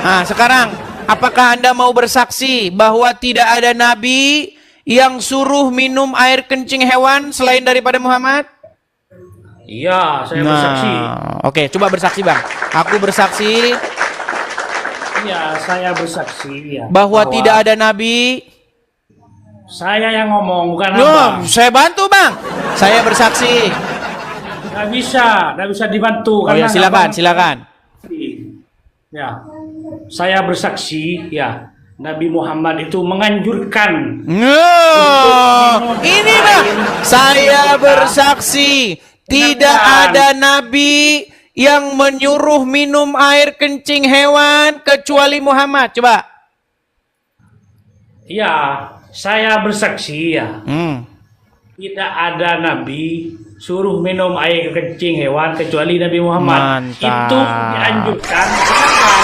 Nah, sekarang apakah Anda mau bersaksi bahwa tidak ada nabi yang suruh minum air kencing hewan selain daripada Muhammad? Iya, saya bersaksi. Oke, coba bersaksi, Bang. Aku bersaksi Iya, saya bersaksi ya. bahwa tidak ada nabi. Saya yang ngomong, bukan Loh, abang. saya bantu, Bang. Saya bersaksi. Nggak bisa dibantu. Oh ya, karena silakan, abang- silakan. Ya, saya bersaksi ya. Nabi Muhammad itu menganjurkan Ini, Bang. Saya bersaksi tidak ada nabi yang menyuruh minum air kencing hewan kecuali Muhammad. Coba. Ya, saya bersaksi ya. Hmm. Tidak ada nabi suruh minum air kencing hewan kecuali Nabi Muhammad. Mantap. Itu dianjurkan. Kenapa?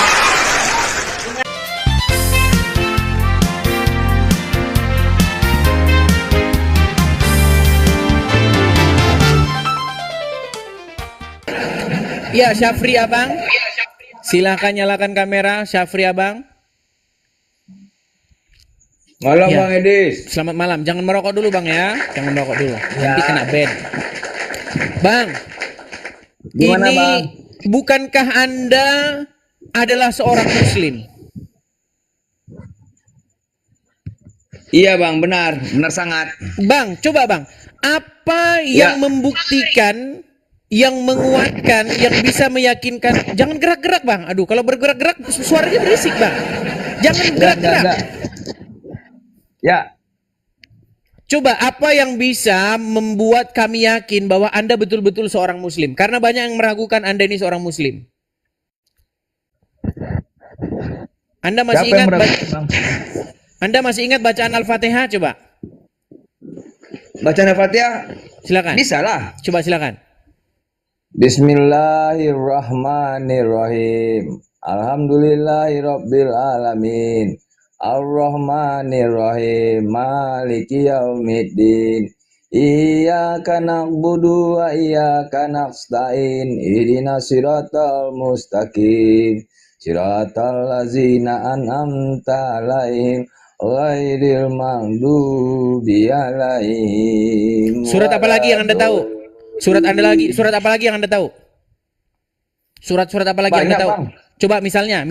Ya, Syafri Abang. Silahkan nyalakan kamera, Syafri Abang. Malam Ya. Bang Edis. Selamat malam. Jangan merokok dulu, Bang ya. Jangan merokok dulu. Nanti kena ban. Bang. Gimana, ini Bang? bukankah Anda adalah seorang muslim? Iya Bang, benar sangat. Bang, coba Bang. Apa yang membuktikan, yang menguatkan, yang bisa meyakinkan? Jangan gerak-gerak, Bang. Aduh, kalau bergerak-gerak suaranya berisik, Bang. Jangan gerak-gerak. Ya, Coba apa yang bisa membuat kami yakin bahwa Anda betul-betul seorang muslim? Karena banyak yang meragukan Anda ini seorang muslim. Anda masih siapa yang ingat meragukan, Bang? Anda masih ingat bacaan Al-Fatihah? Coba. Bacaan Al-Fatihah? Silakan. Bisa lah. Coba silakan. Bismillahirrahmanirrahim. Alhamdulillahirabbil alamin. Ar-Rahmanir-Rahim. Maliki yaumiddin. Iyyaka na'budu wa iyyaka nasta'in. Ihdinas siratal mustaqim. Siratal ladzina an'amta 'alaihim ghairil maghdubi 'alaihim. Surat apa lagi yang Anda tahu? Surat apa lagi yang Anda tahu? Surat-surat apa lagi yang Anda Banyak, tahu? Bang. Coba misalnya.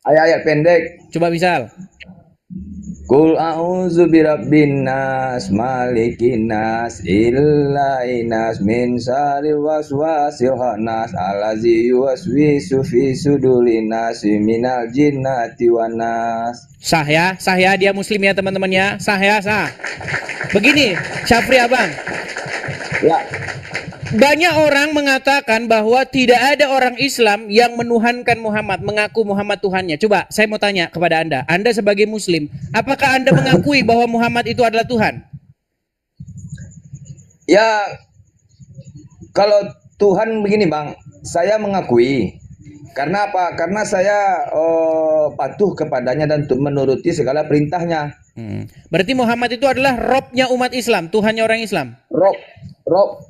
Ayat-ayat pendek. Coba misal. Qul a'udzu birabbin nas, malikin nas, ilahin nas, min syarril waswasil khannas, allazi yuwaswisu fi sudurin nas, minal jinnati wan nas. Sah ya, dia muslim ya teman-teman ya. Sah. Begini, Syafri Abang. Ya, Banyak orang mengatakan bahwa tidak ada orang Islam yang menuhankan Muhammad, mengaku Muhammad Tuhannya. Coba saya mau tanya kepada Anda. Anda sebagai muslim, apakah Anda mengakui bahwa Muhammad itu adalah Tuhan? ya kalau Tuhan begini Bang, saya mengakui. Karena apa? Karena saya patuh kepadanya dan menuruti segala perintahnya. Berarti Muhammad itu adalah Robnya umat Islam, Tuhannya orang Islam. Rob,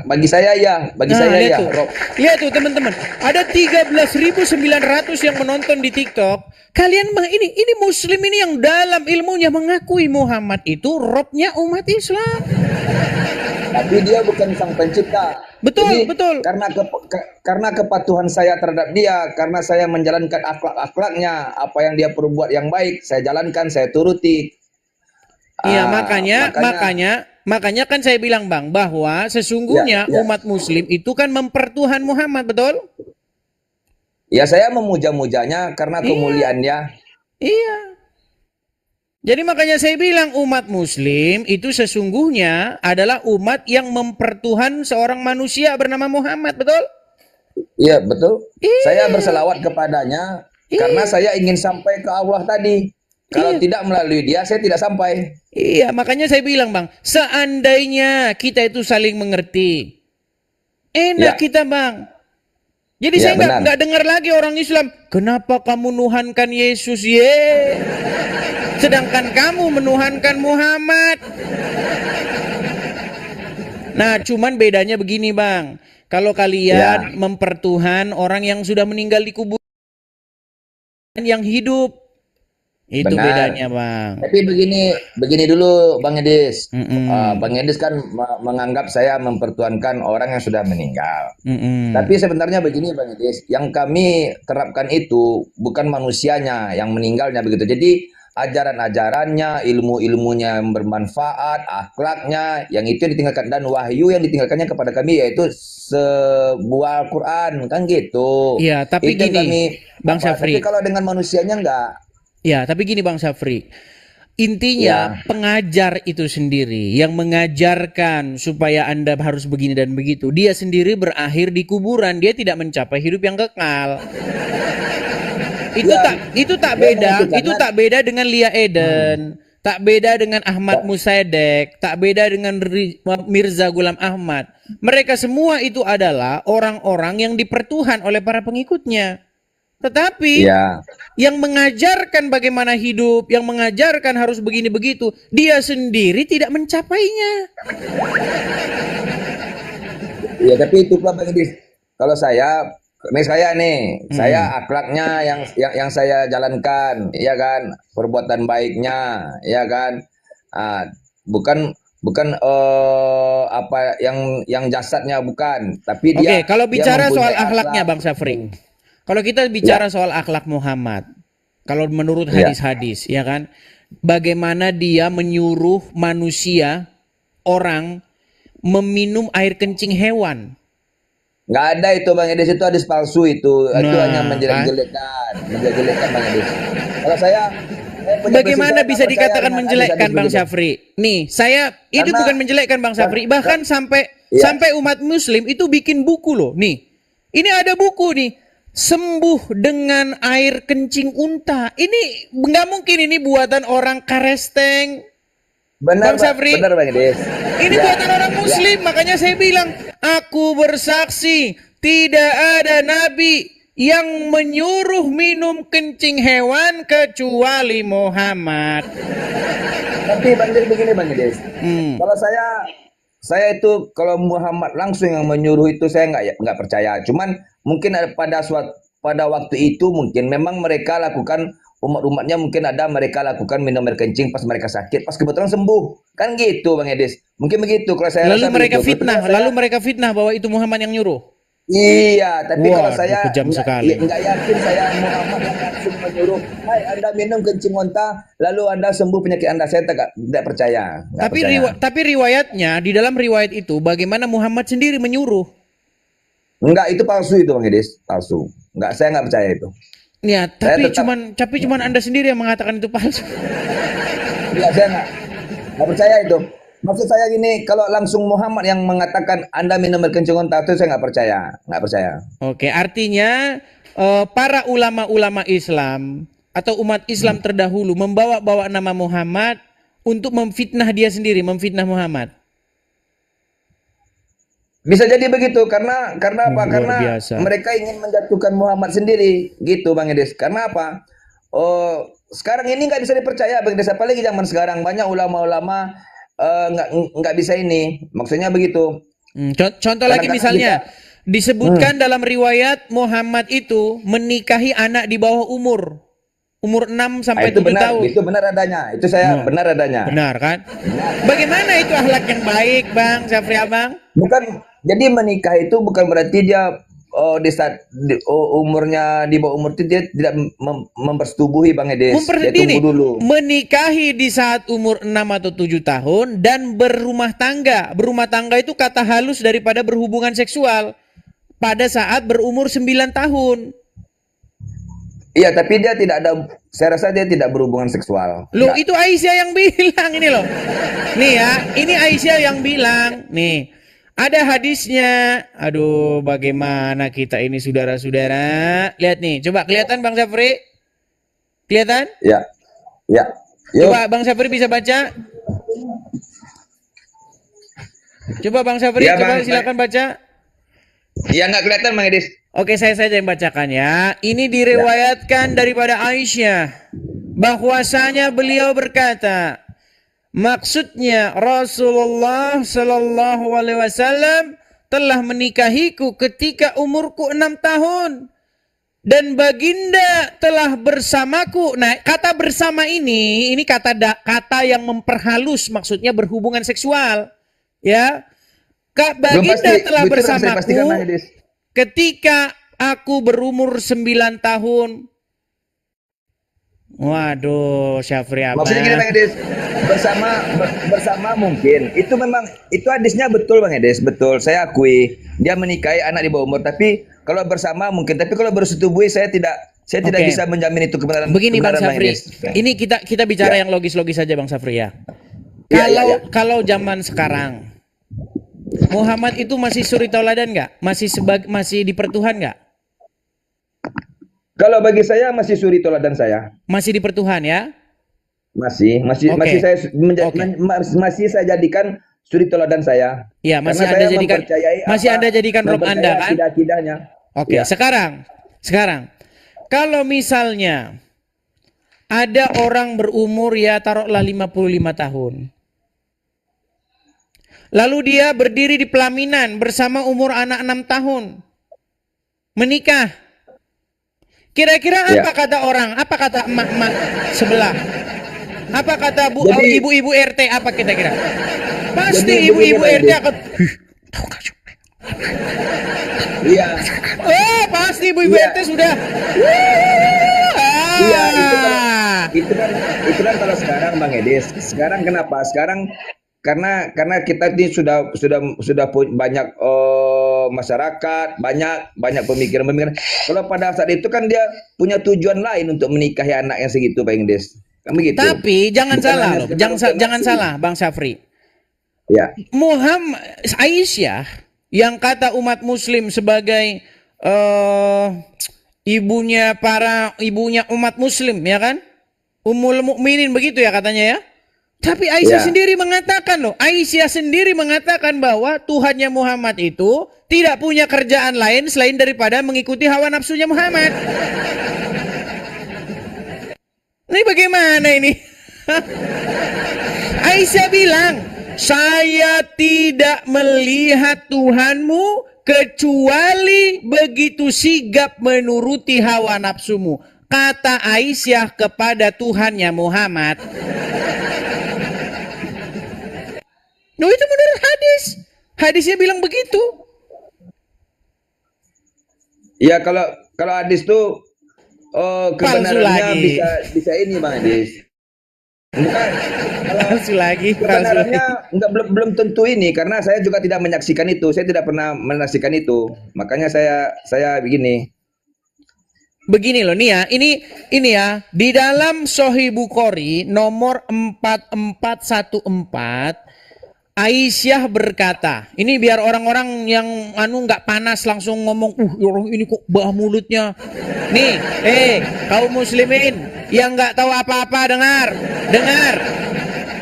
bagi saya ya, Rob. Lihat tuh teman-teman, ada 13.900 yang menonton di TikTok. Kalian ini muslim ini yang dalam ilmunya mengakui Muhammad itu Robnya umat Islam. Tapi dia bukan sang pencipta. Betul. Karena kepatuhan saya terhadap dia, karena saya menjalankan akhlak-akhlaknya, apa yang dia perbuat yang baik, saya jalankan, saya turuti. Iya, makanya kan saya bilang Bang bahwa sesungguhnya umat muslim itu kan mempertuhan Muhammad, betul? Ya, saya memuja-mujanya karena kemuliaannya. Iya. Jadi makanya saya bilang umat muslim itu sesungguhnya adalah umat yang mempertuhan seorang manusia bernama Muhammad, betul? Iya, betul. Iya. Saya berselawat kepadanya karena saya ingin sampai ke Allah tadi. Kalau tidak melalui dia, saya tidak sampai. Iya, makanya saya bilang Bang, seandainya kita itu saling mengerti, enak kita Bang. Jadi saya nggak dengar lagi orang Islam, kenapa kamu nuhankan Yesus sedangkan kamu menuhankan Muhammad. Nah, cuman bedanya begini Bang. kalau Ya. kalian mempertuhan orang yang sudah meninggal di kuburan yang hidup. Itu Benar. bedanya, Bang. Tapi begini dulu Bang Edis. Mm-mm. Bang Edis kan menganggap saya mempertuankan orang yang sudah meninggal. Mm-mm. Tapi sebenarnya begini Bang Edis, yang kami terapkan itu bukan manusianya yang meninggalnya begitu. Jadi ajaran-ajarannya, ilmu-ilmunya yang bermanfaat, akhlaknya, yang itu ditinggalkan dan wahyu yang ditinggalkannya kepada kami yaitu sebuah Al-Quran kan gitu. Iya, tapi Itu yang gini, kami Bang Tapi Syafri. kalau dengan manusianya enggak. Ya, tapi gini Bang Syafri. Intinya Ya, pengajar itu sendiri yang mengajarkan supaya Anda harus begini dan begitu. Dia sendiri berakhir di kuburan, dia tidak mencapai hidup yang kekal. ya, Itu tak memang beda, itu itu karena tak beda dengan Lia Eden, tak beda dengan Ahmad Musaidek, tak beda dengan Mirza Ghulam Ahmad. Mereka semua itu adalah orang-orang yang dipertuhan oleh para pengikutnya. Tetapi ya. yang mengajarkan bagaimana hidup, yang mengajarkan harus begini begitu, dia sendiri tidak mencapainya. Ya, tapi itu Bang Edis. Kalau saya nih, saya akhlaknya yang saya jalankan, ya kan, perbuatan baiknya, ya kan, ah, bukan bukan apa yang jasadnya bukan, tapi Oke, kalau dia bicara soal mempunyai akhlaknya akhlak. Bang Syafri. Kalau kita Ya, bicara soal akhlak Muhammad, kalau menurut ya, hadis-hadis, ya kan, bagaimana dia menyuruh manusia, orang meminum air kencing hewan. nggak ada itu Bang Edis, itu hadis palsu itu hanya Nah, kan? menjelek-jelekan Bang Edis. Kalau saya punya prinsip, Bagaimana saya nggak bisa percaya dikatakan dengan menjelekkan hadis-hadis Bang begitu. Syafri? Nih, saya itu Karena bukan menjelekkan Bang Syafri, bahkan sampai ya, umat muslim itu bikin buku loh. Nih. Ini ada buku nih. Sembuh dengan air kencing unta. Ini nggak mungkin ini buatan orang Karesteng, Bang Syafri. benar Bang Edis. Ini Ya, buatan orang ya. muslim, makanya saya bilang, aku bersaksi tidak ada nabi yang menyuruh minum kencing hewan kecuali Muhammad. Tapi Bang Edis begini Bang Edis. Hmm. Kalau saya itu kalau Muhammad langsung yang menyuruh itu saya nggak percaya. Cuman mungkin pada waktu itu mungkin memang mereka lakukan umatnya mungkin ada mereka lakukan minum air kencing pas mereka sakit, pas kebetulan sembuh. Kan gitu Bang Edis. Mungkin begitu kalau saya Lalu rasa mereka begitu. Tapi fitnah, kalau saya bahwa itu Muhammad yang nyuruh. iya, tapi kalau Waduh, saya kejam sekali. nggak yakin saya Muhammad yang langsung menyuruh, hai Anda minum kencing onta, lalu Anda sembuh penyakit Anda. Saya tidak percaya, nggak percaya. Tapi riwayatnya di dalam riwayat itu bagaimana Muhammad sendiri menyuruh. Enggak, itu palsu itu Bang Edis, palsu. Enggak, saya nggak percaya itu. Ya, Saya tapi tetap, cuman Anda sendiri yang mengatakan itu palsu. enggak, saya nggak percaya itu. Maksud saya gini, kalau langsung Muhammad yang mengatakan Anda minum air kencing onta itu saya nggak percaya. Oke, artinya para ulama-ulama Islam atau umat Islam terdahulu membawa-bawa nama Muhammad untuk memfitnah dia sendiri, memfitnah Muhammad. Bisa jadi begitu karena apa? Luar Karena biasa. mereka ingin menjatuhkan Muhammad sendiri, gitu Bang Edis. Karena apa? Oh, sekarang ini nggak bisa dipercaya Bang Edis. Apalagi zaman sekarang banyak ulama-ulama nggak bisa ini. Maksudnya begitu. Contoh lagi Kadang-kadang misalnya kita, disebutkan dalam riwayat Muhammad itu menikahi anak di bawah umur 6 sampai 7 tahun. itu benar adanya. Itu saya Nah, benar adanya. benar kan? Bagaimana itu akhlak yang baik, Bang Syafri Abang? Bukan, jadi menikah itu bukan berarti dia umurnya di bawah umur itu dia tidak mempersetubuhi Bang Edes. Dia tunggu dulu. Menikahi di saat umur 6 atau 7 tahun dan berumah tangga. Berumah tangga itu kata halus daripada berhubungan seksual pada saat berumur 9 tahun. Iya, tapi dia tidak ada, saya rasa dia tidak berhubungan seksual. Loh, Enggak. itu Aisyah yang bilang ini loh. Nih ya, ini Aisyah yang bilang. Nih, ada hadisnya. Aduh, bagaimana kita ini saudara-saudara. Lihat nih, coba kelihatan Bang Syafri? Kelihatan? Ya, ya. Yuk. Coba Bang Syafri bisa baca? Coba Bang Syafri, Ya, coba Bang. silakan baca. Ya, nggak kelihatan Bang Edis. Oke, saya saja yang bacakan ya. Ini diriwayatkan daripada Aisyah bahwasanya beliau berkata, maksudnya Rasulullah Shallallahu Alaihi Wasallam telah menikahiku ketika umurku 6 tahun. Dan baginda telah bersamaku. Nah, kata bersama ini kata yang memperhalus, maksudnya berhubungan seksual. Ya. Kak baginda telah bersamaku ketika aku berumur 9 tahun. Waduh, Syafri apa? Maksudnya gini Bang Edis, bersama mungkin. Itu hadisnya betul Bang Edis, betul. Saya akui dia menikahi anak di bawah umur, tapi kalau bersama mungkin, tapi kalau bersetubuh saya tidak bisa menjamin itu kebenaran. Begini Bang Syafri, Edis. ini kita bicara yang logis-logis saja Bang Syafri ya. Kalau zaman sekarang Muhammad itu masih suri tauladan nggak? Masih dipertuhan nggak? Kalau bagi saya masih suri toladan saya. Masih dipertuhan ya? Masih saya jadikan suri toladan saya. Iya, masih Anda jadikan rob Anda kan? Oke, ya. Sekarang kalau misalnya ada orang berumur ya taruhlah 55 tahun. Lalu dia berdiri di pelaminan bersama umur anak 6 tahun. Menikah. Kira-kira apa kata orang? Apa kata emak-emak sebelah? Apa kata ibu-ibu RT apa kira-kira? Pasti ibu-ibu RT akan tahu gak sih? Iya. Oh, pasti ibu-ibu RT sudah. Iya, itu kan kalau sekarang Bang Edis. Sekarang kenapa? Sekarang karena kita ini sudah banyak masyarakat, banyak pemikiran. Kalau pada saat itu kan dia punya tujuan lain untuk menikahi anak yang segitu, Bang Des. Kan begitu. Tapi jangan salah loh, jangan salah Bang Syafri. Ya. Muhammad Aisyah yang kata umat muslim sebagai ibunya umat muslim ya kan? Ummul mukminin begitu ya katanya ya. Tapi Aisyah sendiri mengatakan bahwa Tuhannya Muhammad itu tidak punya kerjaan lain selain daripada mengikuti hawa nafsunya Muhammad. Ini bagaimana ini? Aisyah bilang, saya tidak melihat Tuhanmu kecuali begitu sigap menuruti hawa nafsumu. Kata Aisyah kepada Tuhannya Muhammad. No, itu menurut hadis. Hadisnya bilang begitu. Ya kalau hadis tuh kebenarannya bisa ini Bang Hadis. Bukan. Palsu lagi. Kebenarannya belum tentu ini karena saya juga tidak menyaksikan itu. Saya tidak pernah menyaksikan itu. Makanya saya begini. Begini loh nih ya, ini ya di dalam Sahih Bukhari nomor 4414 Aisyah berkata, ini biar orang-orang yang nggak panas langsung ngomong, orang ini kok bah mulutnya. Nih, kaum muslimin yang nggak tahu apa-apa dengar.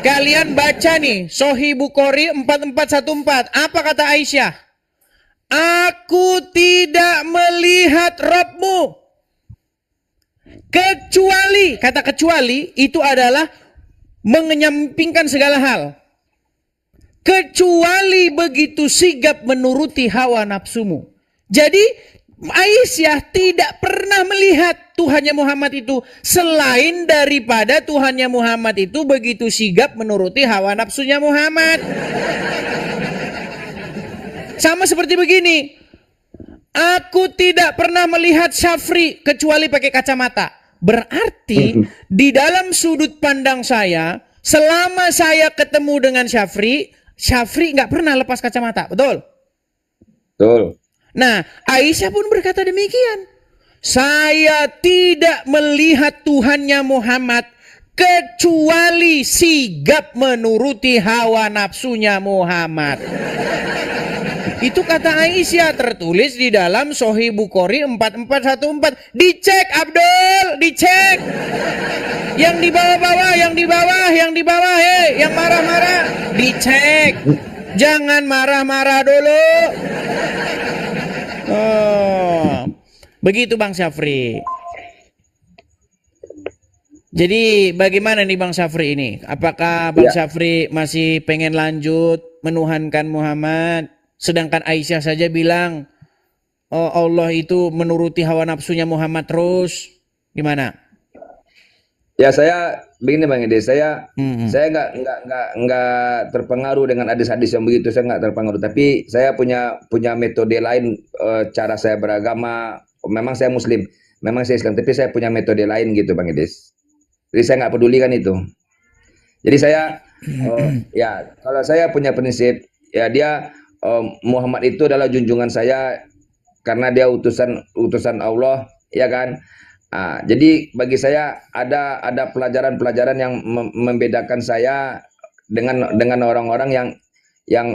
Kalian baca nih Sahih Bukhari 4414. Apa kata Aisyah? Aku tidak melihat Rabbmu kecuali, kata kecuali itu adalah menyampingkan segala hal. Kecuali begitu sigap menuruti hawa nafsumu. Jadi Aisyah tidak pernah melihat Tuhannya Muhammad itu selain daripada Tuhannya Muhammad itu begitu sigap menuruti hawa nafsunya Muhammad. Sama seperti begini. Aku tidak pernah melihat Syafri kecuali pakai kacamata. Berarti di dalam sudut pandang saya, selama saya ketemu dengan Syafri nggak pernah lepas kacamata, betul? Betul. Nah, Aisyah pun berkata demikian. Saya tidak melihat Tuhannya Muhammad kecuali sigap menuruti hawa nafsunya Muhammad. Itu kata Aisyah tertulis di dalam Sahih Bukhari 4414. Dicek Abdul, dicek. Yang di bawah, yang marah-marah, dicek. Jangan marah-marah dulu. Oh, begitu Bang Syafri. Jadi bagaimana nih Bang Syafri ini? Apakah Bang Syafri masih pengen lanjut menuhankan Muhammad Sedangkan Aisyah saja bilang, oh, Allah itu menuruti hawa nafsunya Muhammad terus. Gimana? Ya saya begini Bang Edi, saya Hmm. saya nggak terpengaruh dengan hadis-hadis yang begitu, saya nggak terpengaruh. Tapi saya punya metode lain, cara saya beragama. Memang saya Muslim, memang saya Islam, tapi saya punya metode lain gitu Bang Edi. Jadi saya nggak peduli kan itu. Jadi saya ya kalau saya punya prinsip ya dia Muhammad itu adalah junjungan saya karena dia utusan Allah, ya kan? Jadi bagi saya ada pelajaran-pelajaran yang membedakan saya dengan orang-orang yang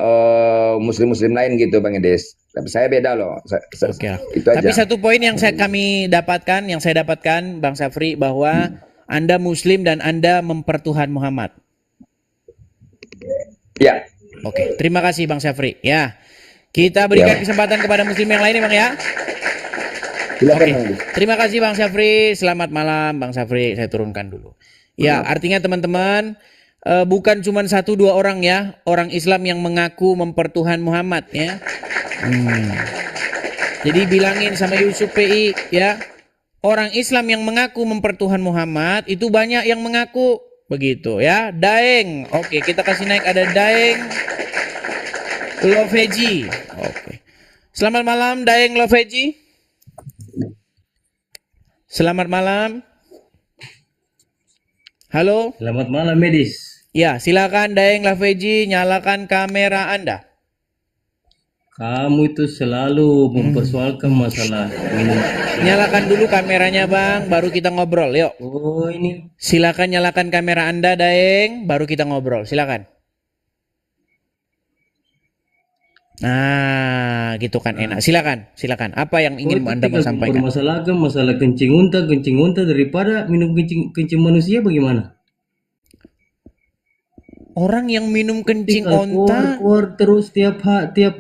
muslim-muslim lain gitu Bang Edes. Tapi saya beda loh. Oke. Itu aja. Tapi satu poin yang kami dapatkan, Bang Safri, bahwa Anda Muslim dan Anda mempertuhan Muhammad. Ya. Oke, terima kasih Bang Safri. Ya, kita berikan Ya. kesempatan kepada Muslim yang lain, Bang ya. Silakan Oke, Bang Edes. terima kasih Bang Safri. Selamat malam Bang Safri. Saya turunkan dulu. Ya, artinya teman-teman, bukan cuma 1-2 orang ya, orang Islam yang mengaku mempertuhan Muhammad ya. Jadi bilangin sama Yusuf PI ya, orang Islam yang mengaku mempertuhan Muhammad itu banyak yang mengaku begitu ya. Daeng, oke, kita kasih naik, ada Daeng Loveji. Oke. Selamat malam Daeng Loveji. Selamat malam. Halo. Selamat malam Medis. Ya, silakan Daeng Loveji, nyalakan kamera Anda. Kamu itu selalu mempersoalkan masalah minum. Nyalakan dulu kameranya Bang, baru kita ngobrol. Yuk. Oh ini Silakan nyalakan kamera Anda Daeng, baru kita ngobrol. Silakan. Nah, gitu kan enak. Silakan. Apa yang ingin itu Anda mau tinggal sampaikan? mempermasalahkan masalah kencing unta daripada minum kencing manusia bagaimana? Orang yang minum kencing Tinggal onta. keluar terus tiap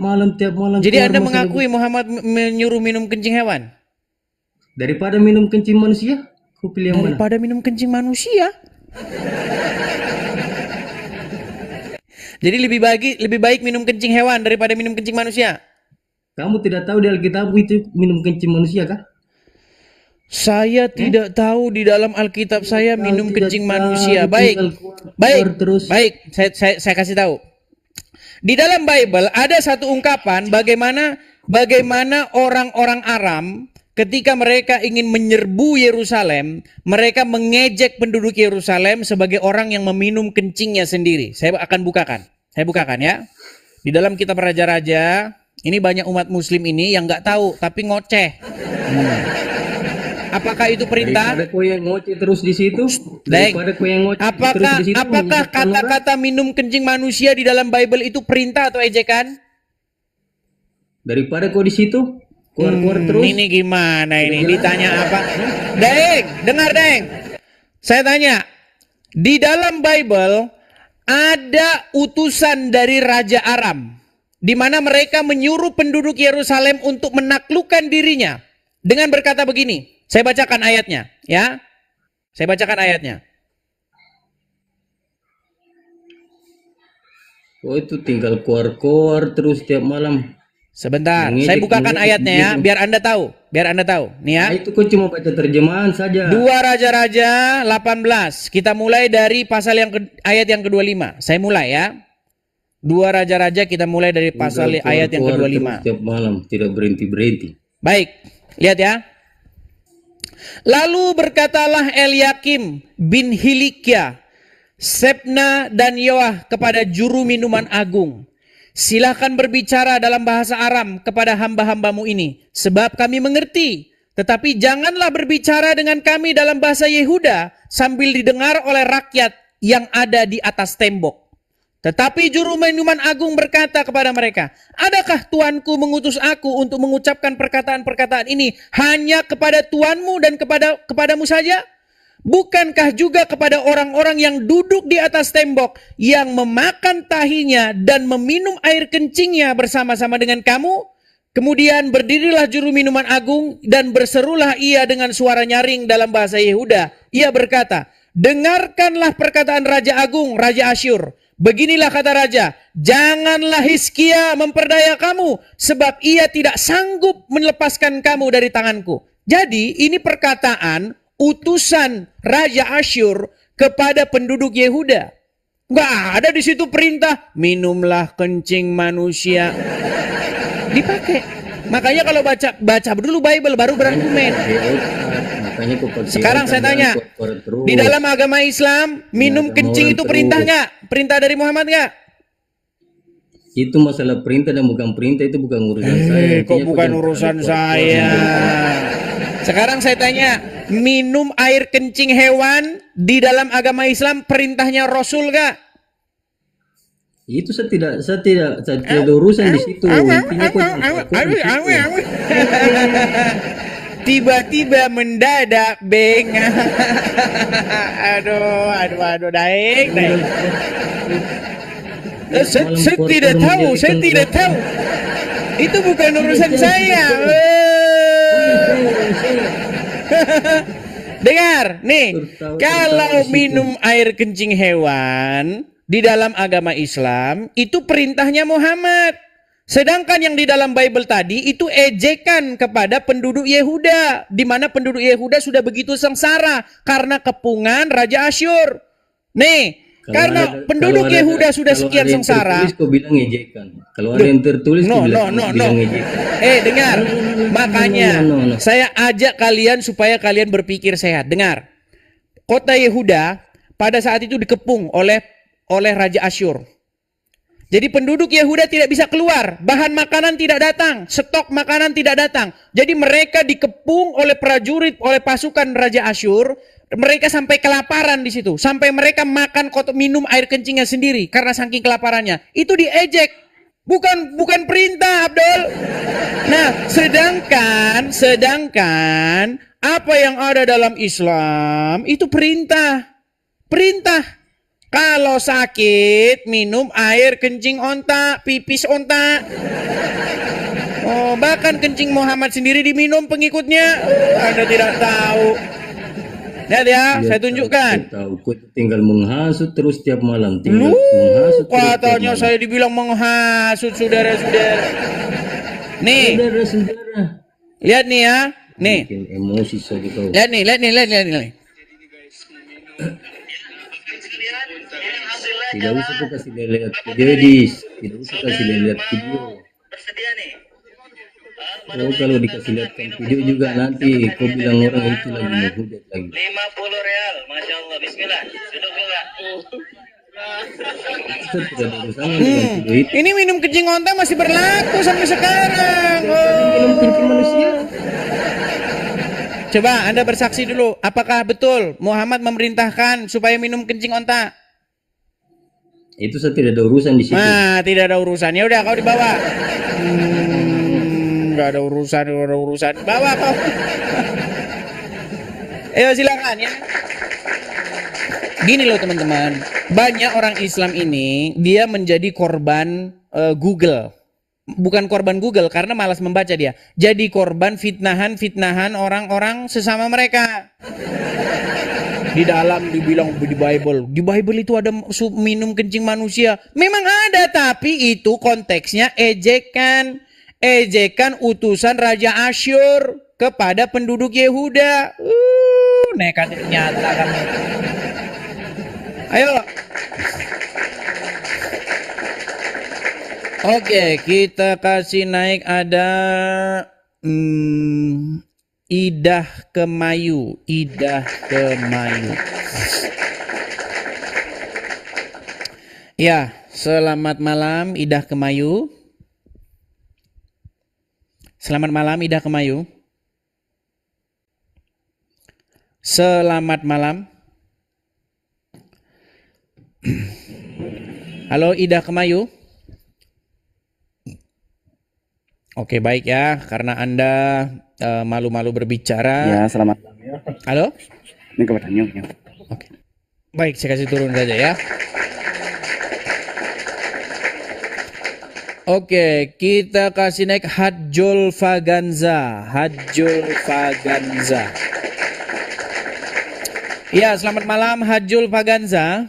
malam. Jadi keluar Anda masalah mengakui Muhammad menyuruh minum kencing hewan? daripada minum kencing manusia, kau pilih yang mana? Daripada minum kencing manusia. Jadi lebih baik minum kencing hewan daripada minum kencing manusia. Kamu tidak tahu di Alkitab itu minum kencing manusia kah? Saya tidak tahu di dalam Alkitab saya minum tidak kencing tahu, manusia. tinggal keluar terus. Baik. Saya kasih tahu. Di dalam Bible ada satu ungkapan bagaimana orang-orang Aram ketika mereka ingin menyerbu Yerusalem, mereka mengejek penduduk Yerusalem sebagai orang yang meminum kencingnya sendiri. Saya bukakan ya. Di dalam kitab Raja-Raja, ini banyak umat Muslim ini yang nggak tahu tapi ngoceh. Apakah itu perintah? Daripada kau yang ngoceh terus di situ, daripada kau yang ngoceh terus di situ. Apakah kata-kata minum kencing manusia di dalam Bible itu perintah atau ejekan? Daripada kau di situ, keluar terus. Ini gimana ini? Ditanya apa? Daeng, dengar Daeng. Saya tanya, di dalam Bible ada utusan dari Raja Aram, di mana mereka menyuruh penduduk Yerusalem untuk menaklukkan dirinya dengan berkata begini. Saya bacakan ayatnya, ya. Saya bacakan ayatnya. Oh itu tinggal keluar terus tiap malam. Sebentar, Mengejek, saya bukakan mengejek, ayatnya ya, gitu. biar Anda tahu. Nih ya. Nah, itu kau cuma baca terjemahan saja. 2 Raja-Raja 18. Kita mulai dari ayat yang ke-25. Saya mulai ya. 2 Raja-Raja kita mulai dari pasal ayat yang Keluar ke-25. terus tiap malam, tidak berhenti. Baik, lihat ya. Lalu berkatalah Eliakim bin Hilkiah, Sebna dan Yoah kepada juru minuman agung, silahkan berbicara dalam bahasa Aram kepada hamba-hambamu ini, sebab kami mengerti. Tetapi janganlah berbicara dengan kami dalam bahasa Yehuda sambil didengar oleh rakyat yang ada di atas tembok. Tetapi juru minuman agung berkata kepada mereka, adakah tuanku mengutus aku untuk mengucapkan perkataan-perkataan ini hanya kepada tuanmu dan kepadamu saja? Bukankah juga kepada orang-orang yang duduk di atas tembok, yang memakan tahinya dan meminum air kencingnya bersama-sama dengan kamu? Kemudian berdirilah juru minuman agung dan berserulah ia dengan suara nyaring dalam bahasa Yehuda. Ia berkata, dengarkanlah perkataan Raja Agung, Raja Asyur. Beginilah kata raja, janganlah Hizkia memperdaya kamu, sebab ia tidak sanggup melepaskan kamu dari tanganku. Jadi ini perkataan utusan Raja Asyur kepada penduduk Yehuda. Nggak ada di situ perintah, minumlah kencing manusia. Dipakai. Makanya kalau baca dulu Bible baru berargumen. Makanya kok pakai Sekarang saya tanya, di dalam agama Islam minum kencing itu perintah nggak? Perintah dari Muhammad nggak? itu masalah perintah dan bukan perintah, itu bukan urusan saya. Kok Intinya bukan jangan urusan terlalu saya? Sekarang saya tanya, minum air kencing hewan di dalam agama Islam perintahnya Rasul nggak? itu saya tidak ada urusan di situ. Intinya kok Tiba-tiba mendadak beng. aduh daeng. Saya tidak tahu. Itu bukan urusan saya. Dengar, nih, kalau minum air kencing hewan di dalam agama Islam itu perintahnya Muhammad. Sedangkan yang di dalam Bible tadi itu ejekan kepada penduduk Yehuda, di mana penduduk Yehuda sudah begitu sengsara karena kepungan Raja Asyur. Nih, karena penduduk Yehuda sudah sekian sengsara. Kau bilang ejekan. Kalau ada yang tertulis kau bilang ejekan. Dengar. Makanya saya ajak kalian supaya kalian berpikir sehat. Dengar. Kota Yehuda pada saat itu dikepung oleh Raja Asyur. Jadi penduduk Yehuda tidak bisa keluar, bahan makanan tidak datang, stok makanan tidak datang. Jadi mereka dikepung oleh prajurit, oleh pasukan Raja Asyur. Mereka sampai kelaparan di situ, sampai mereka makan minum air kencingnya sendiri karena saking kelaparannya. Itu diejek, bukan perintah, Abdul. Nah, sedangkan apa yang ada dalam Islam itu perintah. Kalau sakit, minum air kencing onta, pipis onta. Oh, bahkan kencing Muhammad sendiri diminum pengikutnya. Anda tidak tahu. Lihat ya, saya tunjukkan. Tahu, kau tinggal menghasut terus tiap malam. Katanya saya dibilang menghasut, saudara-saudara. Nih, saudara-saudara. Lihat nih ya, nih. Bikin emosi saja kau. Lihat nih. Tidak usah kau kasih lihat video, Dis. Tidak usah kasih lihat video. Bersedia nih. Oh, kalau dikasih lihatkan video juga nanti kau bilang orang itu lagi menghujat lagi. 50 real, Masya Allah. Bismillah. Duduk juga. Itu tidak ada urusannya dengan video itu. Ini minum kencing onta masih berlaku sampai sekarang. Minum kencing manusia. Coba Anda bersaksi dulu, apakah betul Muhammad memerintahkan supaya minum kencing onta? Itu saya tidak ada urusan di situ. Nah, tidak ada urusan. Ya udah, kau dibawa. Nggak ada urusan. Bawa kau. Ayo silakan ya. Gini loh teman-teman, banyak orang Islam ini dia menjadi korban Google. Bukan korban Google karena malas membaca dia. Jadi korban fitnahan orang-orang sesama mereka. Di dalam dibilang di Bible itu ada minum kencing manusia. Memang ada, tapi itu konteksnya ejekan utusan Raja Asyur kepada penduduk Yehuda. Nekat ternyata kamu. Ayo. Oke, kita kasih naik ada Idah Kemayu. Ya, selamat malam Idah Kemayu. Selamat malam Idah Kemayu. Selamat malam. Halo Idah Kemayu. Oke, baik ya, karena Anda malu-malu berbicara. Ya, selamat malam ya. Halo? Ini kebetulannya. Ya. Oke. Baik, saya kasih turun saja ya. Oke, kita kasih naik Hajjul Faganza. Ya, selamat malam Hajjul Faganza.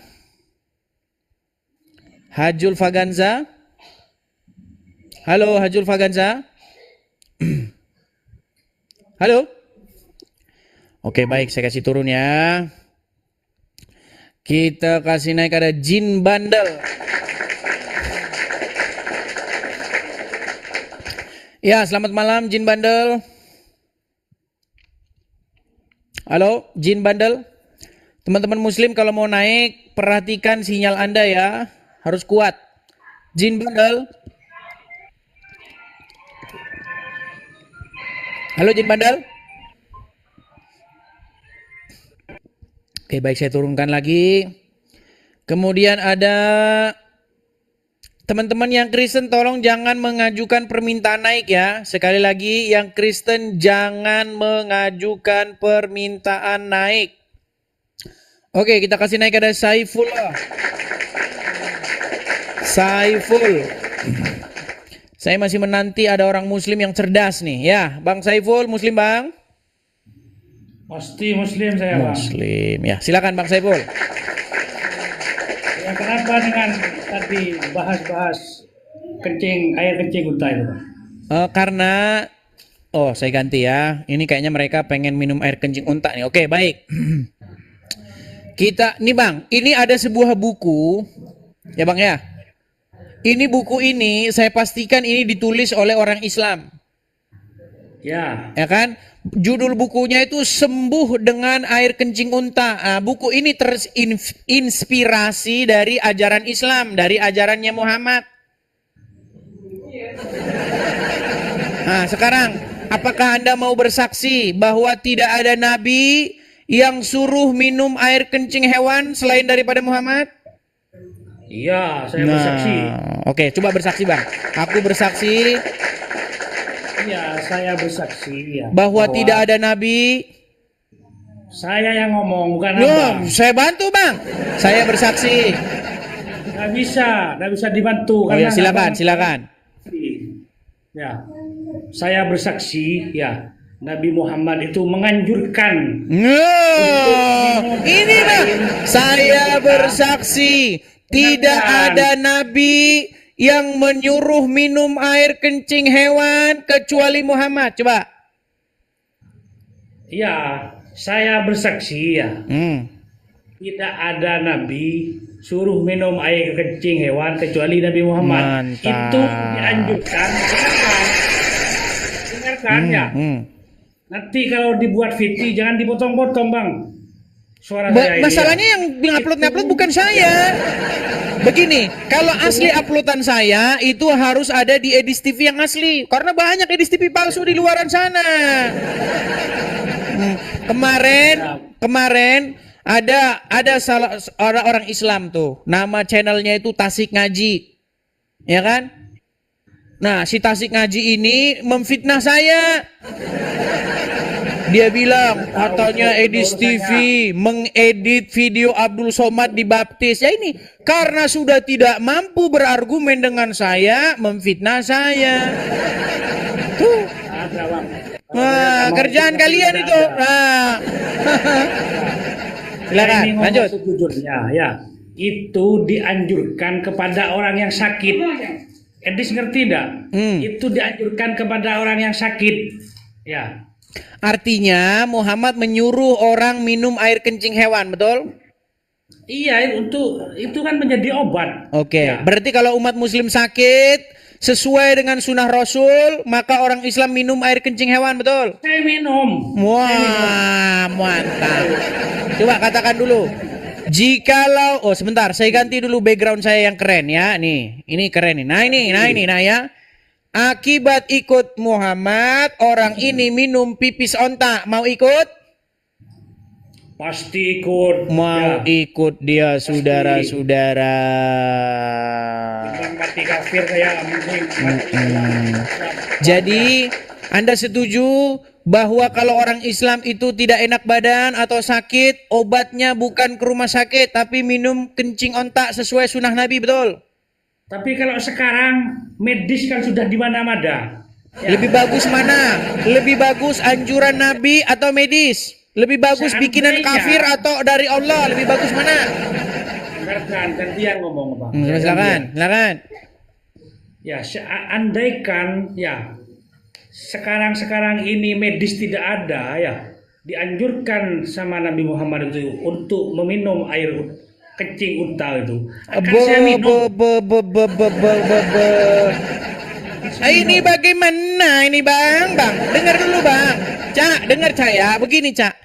Hajul Faganza. Halo Hajul Faganza. Halo. Oke, baik, saya kasih turun ya. Kita kasih naik ada Jin Bandel. Ya, selamat malam Jin Bandel. Halo, Jin Bandel. Teman-teman muslim kalau mau naik, perhatikan sinyal Anda ya. Harus kuat. Jin Bandel. Halo Jin Bandel. Oke, baik, saya turunkan lagi. Kemudian ada teman-teman yang Kristen, tolong jangan mengajukan permintaan naik ya. Sekali lagi, yang Kristen jangan mengajukan permintaan naik. Oke, kita kasih naik ada Saifullah. Saiful. Saya masih menanti ada orang muslim yang cerdas nih. Ya, Bang Saiful, muslim Bang? Pasti muslim saya, Bang. Muslim. Ya, silakan Bang Saiful. Ya, kenapa dengan tadi bahas-bahas air kencing unta itu, Bang? Karena saya ganti ya. Ini kayaknya mereka pengen minum air kencing unta nih. Oke, baik. Nih Bang, ini ada sebuah buku. Ya Bang ya. Ini buku ini saya pastikan ini ditulis oleh orang Islam. Ya. Ya kan? Judul bukunya itu Sembuh dengan Air Kencing Unta. Nah, buku ini terinspirasi dari ajaran Islam, dari ajarannya Muhammad. Nah, sekarang apakah Anda mau bersaksi bahwa tidak ada nabi yang suruh minum air kencing hewan selain daripada Muhammad? Iya, saya bersaksi. Oke, coba bersaksi Bang. Aku bersaksi. Iya, saya bersaksi ya. Bahwa tidak ada nabi. Saya yang ngomong, bukan Loh, Abang. saya bantu Bang. Saya bersaksi. Nggak bisa dibantu. Oh ya, karena silakan. Ya, saya bersaksi ya. Nabi Muhammad itu menganjurkan. Ini Bang, saya bersaksi tidak ada nabi yang menyuruh minum air kencing hewan kecuali Muhammad. Coba. Ya, saya bersaksi ya. Tidak ada nabi suruh minum air kencing hewan kecuali Nabi Muhammad. Mantap. Itu dianjurkan. Dengarkan ya. Nanti kalau dibuat VT jangan dipotong-potong, Bang. Suara saya ini. Masalahnya yang upload bukan saya. Begini, kalau asli uploadan saya itu harus ada di Edis TV yang asli, karena banyak Edis TV palsu di luaran sana. Kemarin ada salah orang Islam tuh, nama channelnya itu Tasik Ngaji, ya kan? Nah, si Tasik Ngaji ini memfitnah saya. Dia bilang katanya Edis TV mengedit video Abdul Somad dibaptis. Ya ini karena sudah tidak mampu berargumen dengan saya, memfitnah saya. Tuh. Nah, kerjaan kalian itu. Nah. Silakan, lanjut. Sejujurnya ya, itu dianjurkan kepada orang yang sakit. Edis ngerti tidak? Itu dianjurkan kepada orang yang sakit. Ya. Artinya Muhammad menyuruh orang minum air kencing hewan, betul? Iya, itu kan menjadi obat. Oke, Ya. berarti kalau umat muslim sakit sesuai dengan sunnah Rasul, maka orang Islam minum air kencing hewan, betul? Saya minum. Wah, mantap. Coba katakan dulu. Jikalau, sebentar, saya ganti dulu background saya yang keren ya. Nih, ini keren nih. Nah ya. Akibat ikut Muhammad, orang ini minum pipis onta. Mau ikut? Pasti ikut. Mau ikut dia, saudara-saudara. Jangan mati kafir kayak mungkin. Jadi, Anda setuju bahwa kalau orang Islam itu tidak enak badan atau sakit, obatnya bukan ke rumah sakit, tapi minum kencing onta sesuai sunnah Nabi, betul? Tapi kalau sekarang medis kan sudah di mana-mana. Ya. Lebih bagus mana? Lebih bagus anjuran Nabi atau medis? Lebih bagus bikinan kafir atau dari Allah? Lebih bagus mana? Bukan, gantian ngomong Bang. Silakan, silakan. Ya, andaikan ya sekarang ini medis tidak ada ya, dianjurkan sama Nabi Muhammad itu untuk meminum air kencing unta itu. Akan saya minum. Ini bagaimana ini Bang? Dengar dulu Bang. Cak, dengar saya. Begini Cak.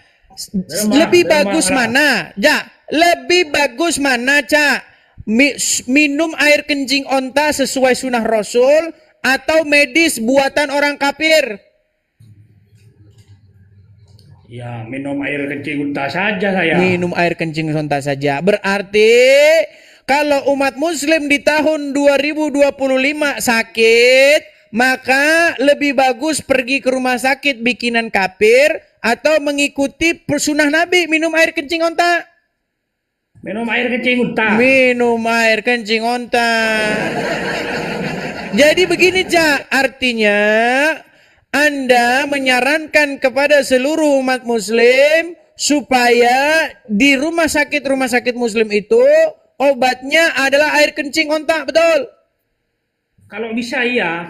Lebih bagus mana? Lebih bagus mana Cak? Minum air kencing onta sesuai sunnah Rasul atau medis buatan orang kafir? Ya, minum air kencing unta saja saya. Minum air kencing onta saja. Berarti kalau umat muslim di tahun 2025 sakit, maka lebih bagus pergi ke rumah sakit bikinan kafir atau mengikuti sunnah Nabi minum air kencing onta. Minum air kencing unta. Minum air kencing onta. Jadi begini Cak, artinya Anda menyarankan kepada seluruh umat muslim supaya di rumah sakit muslim itu obatnya adalah air kencing onta, betul? Kalau bisa iya.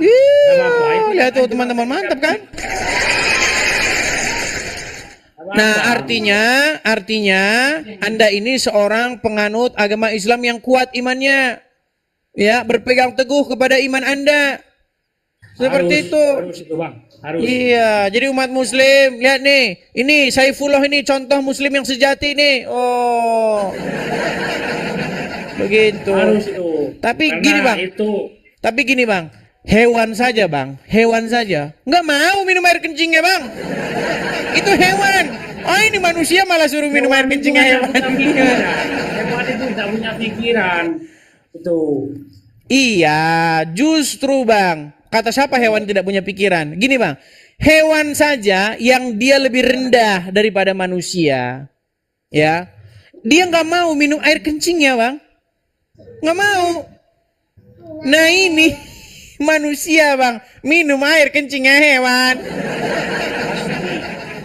Lihat tuh teman-teman, mantap kan? Nah, artinya Anda ini seorang penganut agama Islam yang kuat imannya. Ya, berpegang teguh kepada iman Anda. Seperti itu. Harus itu, Bang. Harus. Iya, jadi umat muslim, lihat nih. Ini Saifullah ini contoh muslim yang sejati nih. Oh. Begitu. Harus itu. Tapi Karena gini, Bang. Tapi gini, Bang. Hewan saja, Bang. Hewan saja. Nggak mau minum air kencingnya, Bang. Itu hewan. Oh, ini manusia malah suruh minum air kencingnya hewan. Hewan itu nggak punya pikiran. Itu. Iya, justru Bang. Kata siapa hewan tidak punya pikiran? Gini Bang, hewan saja yang dia lebih rendah daripada manusia, ya, dia nggak mau minum air kencingnya Bang, nggak mau. Nah ini manusia Bang, minum air kencingnya hewan.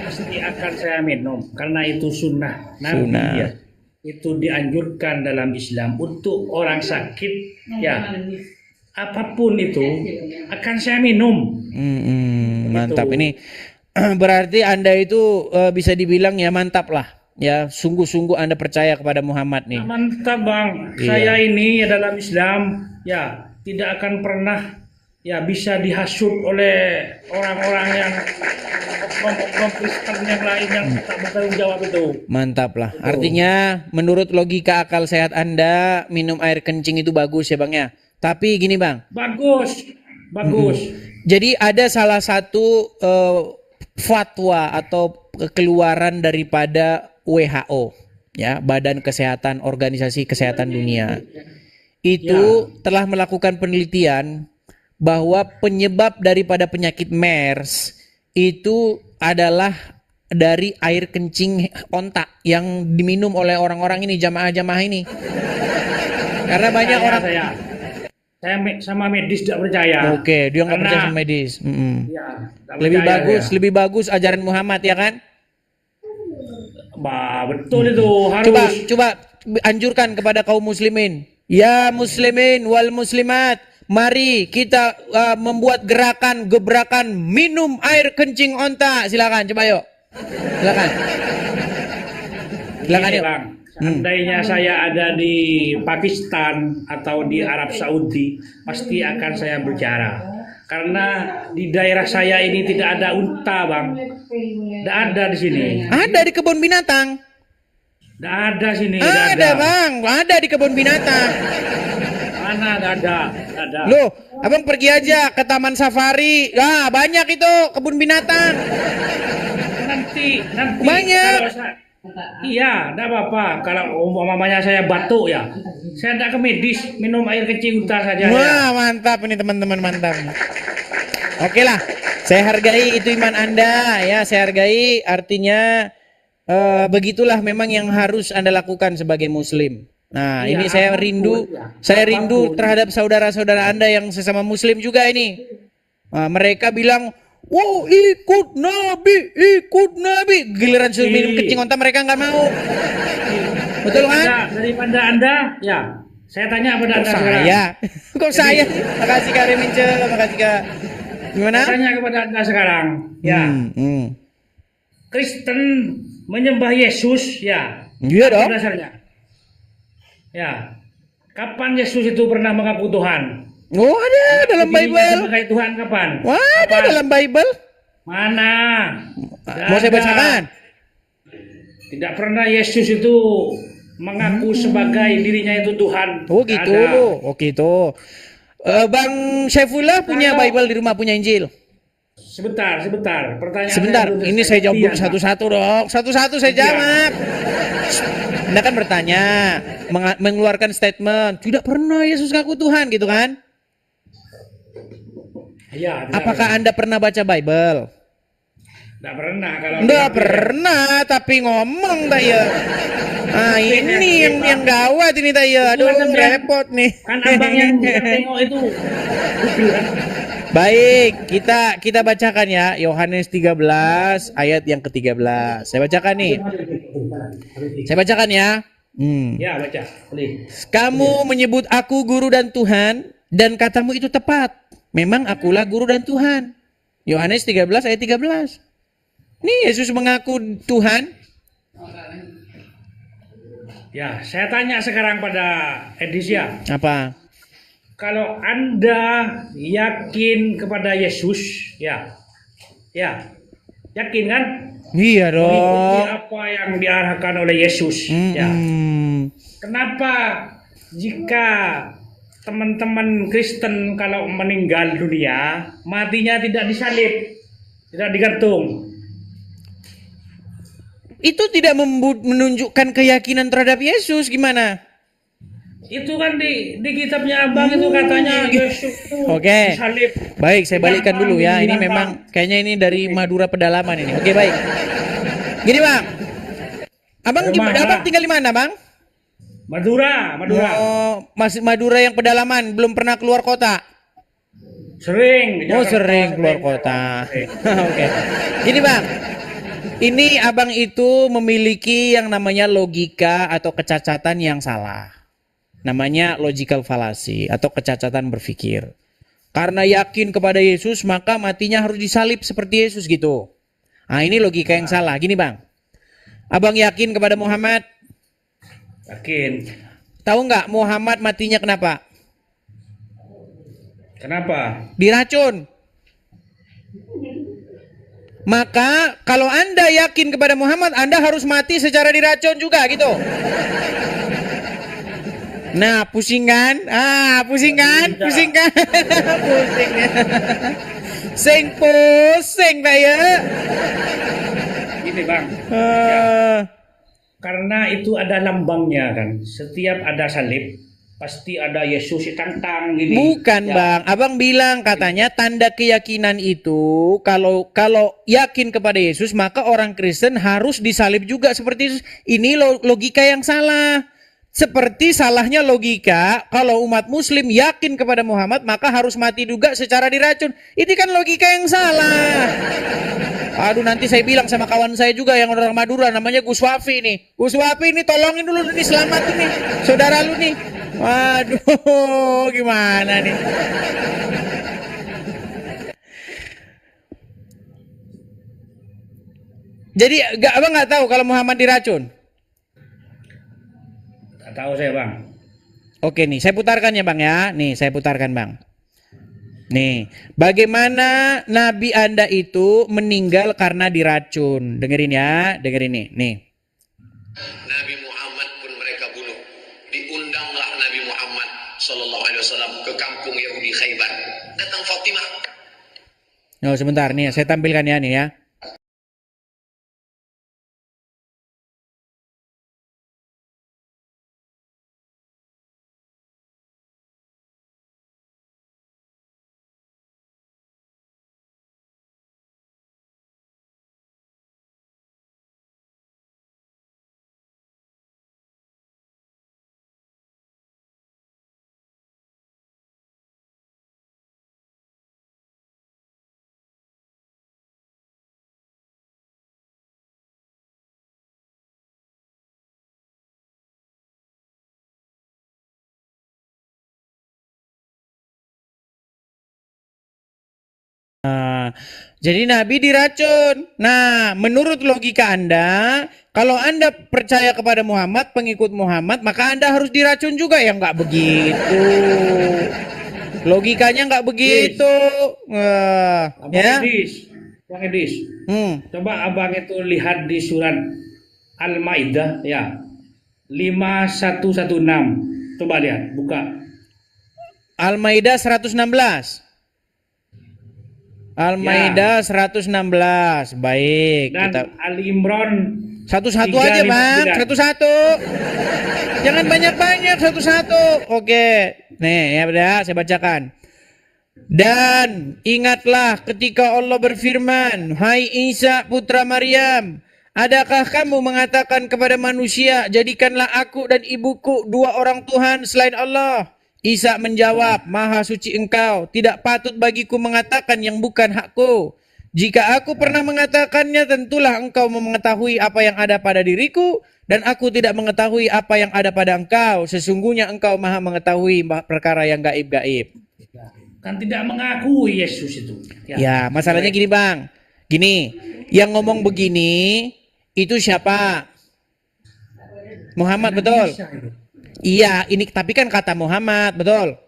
Pasti akan saya minum karena itu sunnah Nabi Sunnah. ya. Itu dianjurkan dalam Islam untuk orang sakit ya. Apapun itu akan saya minum. Mantap ini. Berarti Anda itu bisa dibilang ya mantap lah. Ya sungguh-sungguh Anda percaya kepada Muhammad nih. Mantap Bang. Iya. Saya ini ya dalam Islam ya tidak akan pernah ya bisa dihasut oleh orang-orang yang oknum Kristen yang lain yang tak bertanggung jawab itu. Mantap lah. Artinya menurut logika akal sehat Anda minum air kencing itu bagus ya Bang ya. Tapi gini Bang. Bagus. Jadi ada salah satu fatwa atau keluaran daripada WHO ya, Badan Kesehatan Organisasi Kesehatan Dunia. Itu telah melakukan penelitian bahwa penyebab daripada penyakit MERS itu adalah dari air kencing onta yang diminum oleh orang-orang ini, jamaah-jamaah ini. Karena banyak orang saya sama medis tidak percaya. Oke, dia nggak percaya sama medis. Ya, Lebih bagus ajaran Muhammad ya kan? Betul itu harus. Coba anjurkan kepada kaum muslimin. Ya muslimin wal muslimat, mari kita membuat gebrakan minum air kencing onta. Silakan, coba yuk. Silakan Ini, yuk. Bang, seandainya saya ada di Pakistan atau di Arab Saudi, pasti akan saya bicara. Karena di daerah saya ini tidak ada unta, Bang. Tidak ada di sini. Ada di kebun binatang. Tidak ada sini. Ada Bang, ada di kebun binatang. Mana tidak ada. Loh, abang pergi aja ke taman safari. Banyak itu kebun binatang. Nanti Banyak. kalau iya, tidak apa-apa. Kalau umpamanya saya batuk ya, saya tidak ke medis, minum air kencing unta saja. Wah, mantap ini teman-teman, mantap. Oke lah, saya hargai itu iman Anda ya, saya hargai. Artinya begitulah memang yang harus Anda lakukan sebagai muslim. Nah, ini saya rindu terhadap saudara-saudara Anda yang sesama muslim juga ini. Mereka bilang, wow, ikut Nabi. Giliran suruh minum kencing onta mereka nggak mau. Betul kan? Daripada Anda, ya. Saya tanya kepada Anda sekarang. Saya. Kok saya? Makasih Kak Remince, makasih Kak. Gimana? Saya tanya kepada Anda sekarang. Ya. Hmm. Kristen menyembah Yesus, ya. Iya Apa dong. dasarnya? Ya. Kapan Yesus itu pernah mengaku Tuhan? Oh, ada dalam Dirinya Bible. sebagai Tuhan kapan? Wah, ada Kapan? dalam Bible. Mana? Mau saya Ada. bacakan? Tidak pernah Yesus itu mengaku sebagai dirinya itu Tuhan. Oh Tidak gitu. ada. Oh gitu. Bang Syaifullah punya Kalau- Bible di rumah, punya Injil. Sebentar. Pertanyaannya Sebentar, belum ini selesai. saya jawab dulu Gantian, Pak. satu-satu dong. Satu-satu saya Gantian. jawab. Anda kan bertanya, mengeluarkan statement, tidak pernah Yesus ngaku Tuhan gitu kan? Iya, tidak Apakah pernah. Anda pernah baca Bible? Tidak pernah kalau Enggak tidak pernah, tapi ngomong tak ya. Ah ini yang gawat ini tak ya. Itu Aduh kan sampean- repot nih. Kan abang yang tengok itu. Baik, kita bacakan ya Yohanes 13 ayat yang ke-13. Saya bacakan nih. Saya bacakan ya. Ya, baca. Boleh. Kamu menyebut aku guru dan Tuhan dan katamu itu tepat. Memang akulah guru dan Tuhan. Yohanes 13 ayat 13. Nih Yesus mengaku Tuhan. Ya, saya tanya sekarang pada Edisia. Apa? Kalau Anda yakin kepada Yesus, ya, yakin kan? Iya Mengikuti dong. apa yang diarahkan oleh Yesus, ya. Kenapa jika teman-teman Kristen kalau meninggal dunia matinya tidak disalib, tidak digantung? Itu tidak menunjukkan keyakinan terhadap Yesus gimana? Itu kan di kitabnya abang itu katanya Yesus itu Oke. disalib. Baik, saya balikkan dulu ya. Ini Binatang. memang kayaknya ini dari Madura pedalaman ini. Oke, baik. Gini, Bang. Abang tinggal di mana, Bang? Madura. Oh, masih Madura yang pedalaman, belum pernah keluar kota. Sering. Oh, Jakarta, sering keluar sering. kota. Sering. Oke. Gini, Bang. Ini abang itu memiliki yang namanya logika atau kecacatan yang salah. Namanya logical fallacy atau kecacatan berpikir. Karena yakin kepada Yesus, maka matinya harus disalib seperti Yesus gitu. Nah, ini logika yang salah. Gini, Bang. Abang yakin kepada Muhammad? Yakin. Tahu nggak Muhammad matinya kenapa? Kenapa? Diracun. Maka kalau Anda yakin kepada Muhammad, Anda harus mati secara diracun juga gitu. Nah, pusing kan? Pusing kan? Pusing kan? Pusing ya. Sing pusing tak ya? Gini bang, karena itu ada lambangnya kan. Setiap ada salib, pasti ada Yesus ditantang gini. Bukan Ya. bang, abang bilang katanya tanda keyakinan itu kalau yakin kepada Yesus maka orang Kristen harus disalib juga seperti Yesus. Ini logika yang salah. Seperti salahnya logika kalau umat Muslim yakin kepada Muhammad maka harus mati juga secara diracun. Itu kan logika yang salah. Aduh nanti saya bilang sama kawan saya juga yang orang Madura namanya Gus Wafi nih. Gus Wafi ini tolongin dulu nih selamatin nih saudara lu nih. Waduh gimana nih. Jadi abang nggak tahu kalau Muhammad diracun. Tak tahu saya bang. Oke nih, saya putarkan ya bang ya. Nih, saya putarkan bang. Nih, bagaimana Nabi Anda itu meninggal karena diracun. Dengerin ya, dengerin nih. Nabi Muhammad pun mereka bunuh. Diundanglah Nabi Muhammad Sallallahu Alaihi Wasallam ke kampung Yahudi Khaybar. Datang Fatimah. Oh sebentar nih, saya tampilkan ya nih ya. Jadi Nabi diracun. Nah, menurut logika Anda, kalau Anda percaya kepada Muhammad, pengikut Muhammad, maka Anda harus diracun juga. Ya nggak begitu. Logikanya nggak begitu. Ya. Bang Edis, Hmm. coba abang itu lihat di surat Al-Maidah ya 5116. Coba lihat, buka. Al-Maidah 116. Al-Maidah 116. Baik, Dan kita Ali Imran satu-satu aja, Bang. 359. Satu-satu. Jangan banyak-banyak, satu-satu. Oke. Nih, ya udah saya bacakan. Dan ingatlah ketika Allah berfirman, "Hai Isa putra Maryam, adakah kamu mengatakan kepada manusia, jadikanlah aku dan ibuku dua orang Tuhan selain Allah?" Isa menjawab, "Maha suci engkau, tidak patut bagiku mengatakan yang bukan hakku. Jika aku pernah mengatakannya, tentulah engkau mengetahui apa yang ada pada diriku, dan aku tidak mengetahui apa yang ada pada engkau. Sesungguhnya engkau maha mengetahui perkara yang gaib-gaib." Kan tidak mengakui Yesus itu. Ya, masalahnya gini, Bang. Gini, yang ngomong begini itu siapa? Muhammad, betul? Bisa itu. Iya, ini tapi kan kata Muhammad, betul?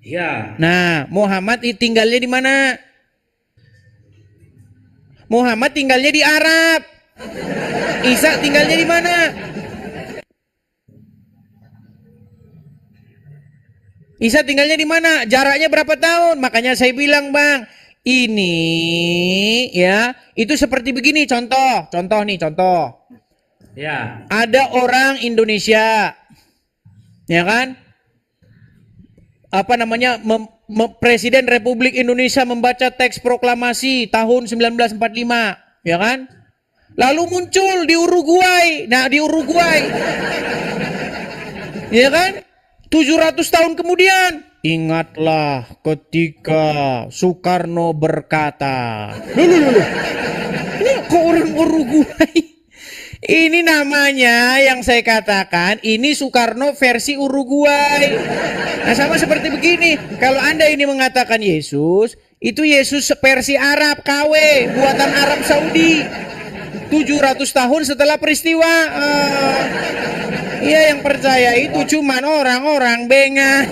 Ya, Nah, Muhammad tinggalnya di mana? Muhammad tinggalnya di Arab. Isa tinggalnya di mana? Isa tinggalnya di mana? Jaraknya berapa tahun? Makanya saya bilang, Bang, ini ya, itu seperti begini contoh nih, contoh. ya. Ada orang Indonesia, ya kan? Apa namanya? Presiden Republik Indonesia membaca teks proklamasi tahun 1945, ya kan? Lalu muncul di Uruguay. Nah, di Uruguay, ya kan? 700 tahun kemudian, ingatlah ketika Soekarno berkata, Loh. Ini kok orang Uruguay? Ini namanya yang saya katakan, ini Soekarno versi Uruguay. Nah, sama seperti begini. Kalau Anda ini mengatakan Yesus, itu Yesus versi Arab, KW, buatan Arab Saudi. 700 tahun setelah peristiwa. Iya, yang percaya itu cuman orang-orang benga.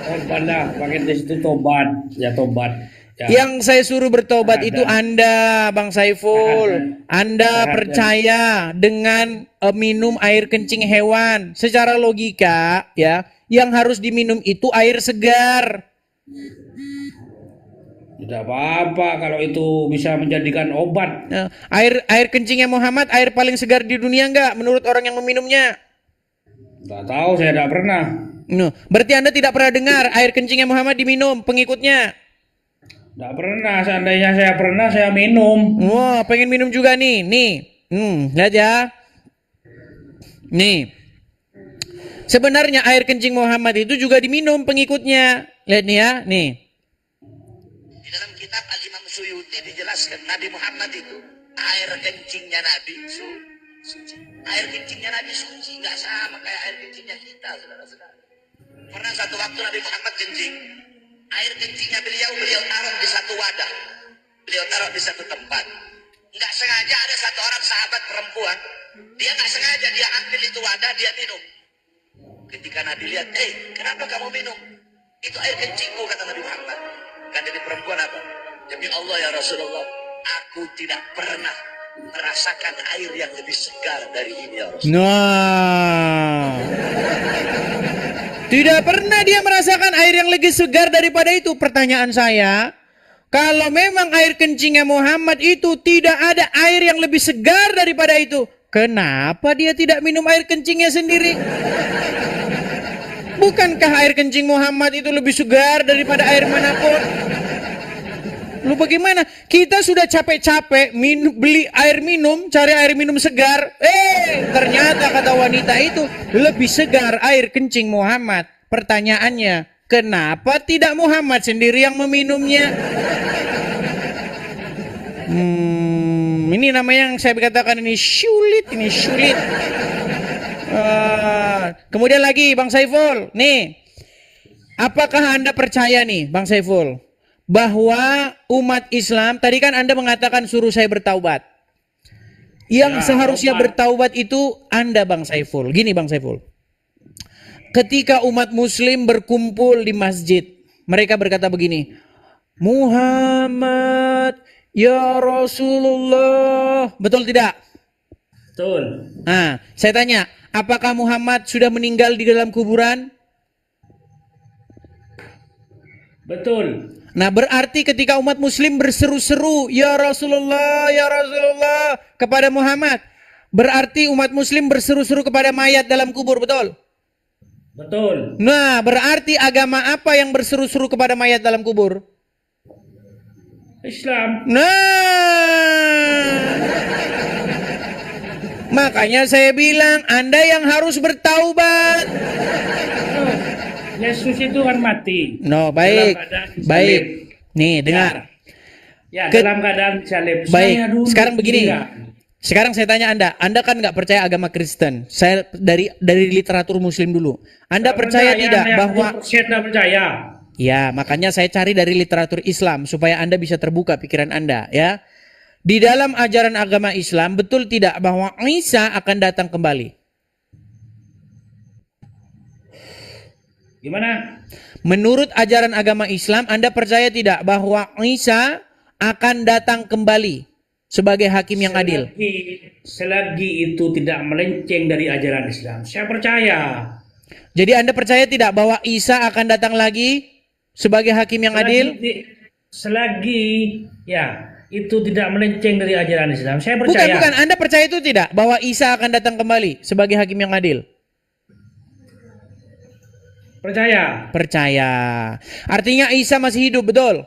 Tobat lah, pakai tes itu tobat. Ya, tobat. Ya. Yang saya suruh bertobat Ada. itu Anda, Bang Saiful. Anda Ada. percaya dengan minum air kencing hewan. Secara logika, ya, yang harus diminum itu air segar. Tidak apa-apa kalau itu bisa menjadikan obat. Nah, air kencingnya Muhammad air paling segar di dunia enggak menurut orang yang meminumnya? Tidak tahu, saya tidak pernah. No, berarti Anda tidak pernah dengar air kencingnya Muhammad diminum pengikutnya. Tidak pernah, seandainya saya pernah, saya minum. Wah, pengen minum juga nih. Lihat ya. Nih. Sebenarnya air kencing Muhammad itu juga diminum pengikutnya. Lihat nih ya, nih. Di dalam kitab Al-Imam Suyuti dijelaskan Nabi Muhammad itu air kencingnya Nabi suci. Air kencingnya Nabi suci, nggak sama kayak air kencingnya kita, saudara-saudara. Pernah satu waktu Nabi Muhammad kencing, air kencingnya beliau taruh di satu wadah, beliau taruh di satu tempat. Nggak sengaja ada satu orang sahabat perempuan, dia nggak sengaja dia ambil itu wadah, dia minum. Ketika Nabi lihat, kenapa kamu minum? Itu air kencingmu, kata Nabi Muhammad. Kata di perempuan apa? Demi Allah ya Rasulullah, aku tidak pernah merasakan air yang lebih segar dari ini ya Rasulullah. Nah. Tidak pernah dia merasakan air yang lebih segar daripada itu. Pertanyaan saya, kalau memang air kencingnya Muhammad itu tidak ada air yang lebih segar daripada itu, kenapa dia tidak minum air kencingnya sendiri? Bukankah air kencing Muhammad itu lebih segar daripada air manapun? Lu bagaimana? Kita sudah capek-capek beli air minum, cari air minum segar. Ternyata kata wanita itu lebih segar air kencing Muhammad. Pertanyaannya, kenapa tidak Muhammad sendiri yang meminumnya? Ini namanya yang saya katakan ini sulit. Kemudian lagi Bang Saiful, nih, apakah Anda percaya nih Bang Saiful bahwa umat Islam, tadi kan Anda mengatakan suruh saya bertaubat. Yang seharusnya bertaubat itu Anda, Bang Saiful. Gini Bang Saiful. Ketika umat muslim berkumpul di masjid, mereka berkata begini, Muhammad ya Rasulullah. Betul tidak? Betul. Nah, saya tanya, apakah Muhammad sudah meninggal di dalam kuburan? Betul. Nah, berarti ketika umat muslim berseru-seru ya Rasulullah kepada Muhammad, berarti umat muslim berseru-seru kepada mayat dalam kubur, betul? Betul. Nah, berarti agama apa yang berseru-seru kepada mayat dalam kubur? Islam. Nah, makanya saya bilang Anda yang harus bertaubat. Yesus itu kan mati. No, baik. Dalam keadaan disalib. Baik. Nih, dengar. Ya, dalam keadaan disalib. Baik. Saya dulu Sekarang begini. tidak. Sekarang saya tanya Anda kan nggak percaya agama Kristen. Saya dari literatur Muslim dulu. Anda percaya tidak bahwa? Saya tidak percaya. Ya, makanya saya cari dari literatur Islam supaya Anda bisa terbuka pikiran Anda, ya. Di dalam ajaran agama Islam betul tidak bahwa Isa akan datang kembali? Gimana? Menurut ajaran agama Islam, Anda percaya tidak bahwa Isa akan datang kembali sebagai hakim yang adil? Selagi itu tidak melenceng dari ajaran Islam, saya percaya. Jadi Anda percaya tidak bahwa Isa akan datang lagi sebagai hakim yang adil? Selagi ya itu tidak melenceng dari ajaran Islam, saya percaya. Bukan. Anda percaya itu tidak bahwa Isa akan datang kembali sebagai hakim yang adil? Percaya. Percaya. Artinya Isa masih hidup, betul?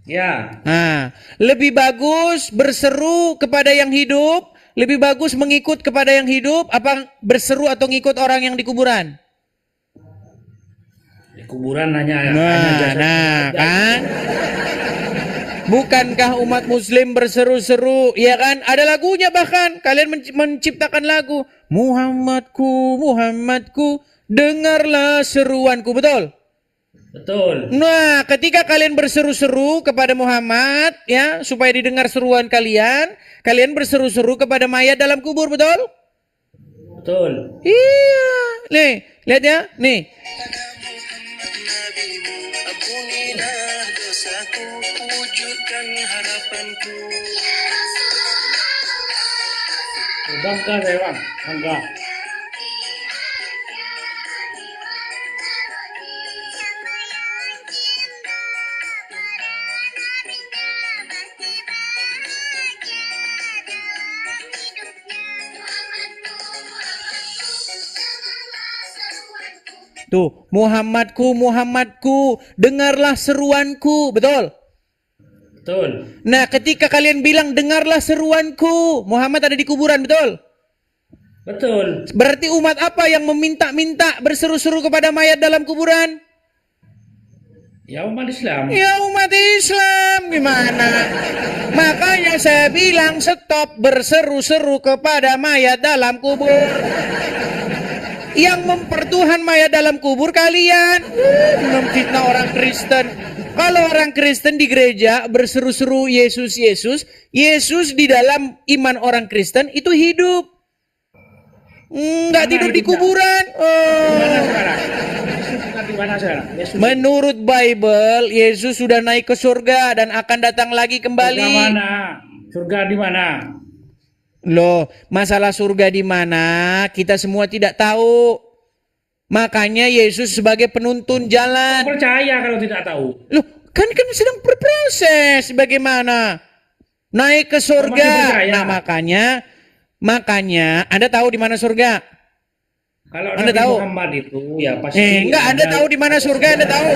Ya. Nah, lebih bagus berseru kepada yang hidup, lebih bagus mengikut kepada yang hidup, apa berseru atau ngikut orang yang di kuburan? Di kuburan hanya kan? Bukankah umat muslim berseru-seru, ya kan? Ada lagunya bahkan, kalian menciptakan lagu, Muhammadku, Muhammadku, dengarlah seruanku, betul? Betul. Nah, ketika kalian berseru-seru kepada Muhammad, ya, supaya didengar seruan kalian, kalian berseru-seru kepada mayat dalam kubur, betul? Betul. Iya. Nih, lihat ya, nih. Bangga saya bang, bangga. Tuh, Muhammadku, Muhammadku, dengarlah seruanku, betul? Betul. Nah, ketika kalian bilang dengarlah seruanku, Muhammad ada di kuburan, betul? Betul. Berarti umat apa yang meminta-minta berseru-seru kepada mayat dalam kuburan? Ya umat Islam. Ya umat Islam, gimana? Makanya saya bilang stop berseru-seru kepada mayat dalam kubur. Yang mempertuhan mayat dalam kubur kalian. Memfitnah orang Kristen. Kalau orang Kristen di gereja berseru-seru Yesus, Yesus, Yesus di dalam iman orang Kristen itu hidup. Enggak tidur di kuburan. Menurut Bible, Yesus sudah naik ke surga dan akan datang lagi kembali. Surga mana? Surga di mana? Loh, masalah surga di mana kita semua tidak tahu. Makanya Yesus sebagai penuntun jalan. Percaya kalau tidak tahu. Loh, kan sedang berproses bagaimana? Naik ke surga. Nah, makanya Anda tahu di mana surga? Kalau Anda Nabi tahu? Muhammad itu ya pasti. Enggak, Anda tahu di mana surga? Anda tahu?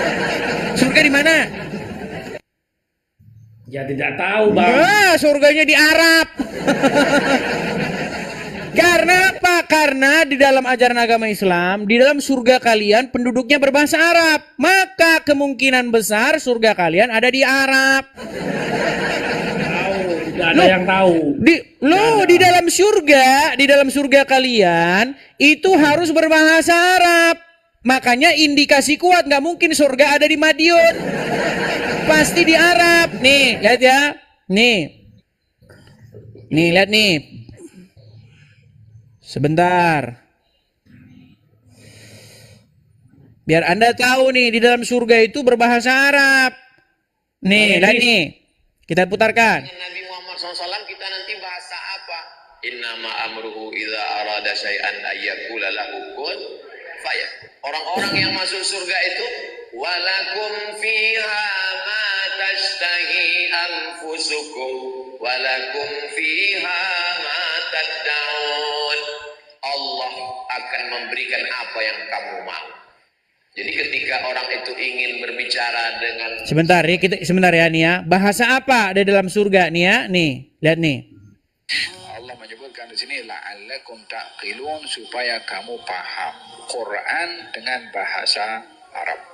Surga di mana? Ya tidak tahu, Bang. Wah, surganya di Arab. Karena apa? Karena di dalam ajaran agama Islam, di dalam surga kalian penduduknya berbahasa Arab. Maka kemungkinan besar surga kalian ada di Arab. Tahu, tidak ada yang tahu. Di dalam surga kalian itu harus berbahasa Arab. Makanya indikasi kuat nggak mungkin surga ada di Madiun. pasti di Arab. Nih, lihat ya. Nih. Nih, lihat nih. Sebentar. Biar Anda tahu nih, di dalam surga itu berbahasa Arab. Nih, lihat nih. Kita putarkan. Nabi Muhammad SAW kita nanti bahasa apa? Innama amruhu idza arada syai'an ayyakula lahu kun fayakun. Orang-orang yang masuk surga itu walakum fiha ma tashtahi anfusukum walakum fiha ma tad'un. Allah akan memberikan apa yang kamu mau. Jadi ketika orang itu ingin berbicara dengan Sebentar ya nih ya. Bahasa apa ada dalam surga nih ya? Nih, lihat nih. Allah menyebutkan di sini la'allakum taqilun supaya kamu paham Quran dengan bahasa Arab.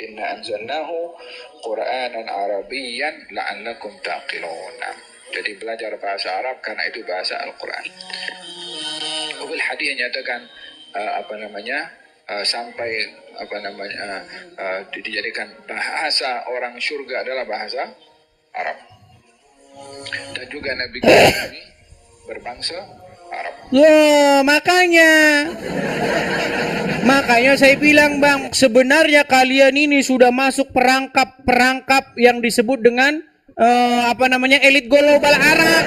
Inna anzalnahu Qur'anan Arabiyyan la'allakum taqilun. Jadi belajar bahasa Arab karena itu bahasa Al-Quran. Ubil hadis nyatakan sampai dijadikan bahasa orang surga adalah bahasa Arab. Dan juga Nabi kami berbangsa Arab. Loh, makanya saya bilang, Bang, sebenarnya kalian ini sudah masuk perangkap yang disebut dengan elit global Arab.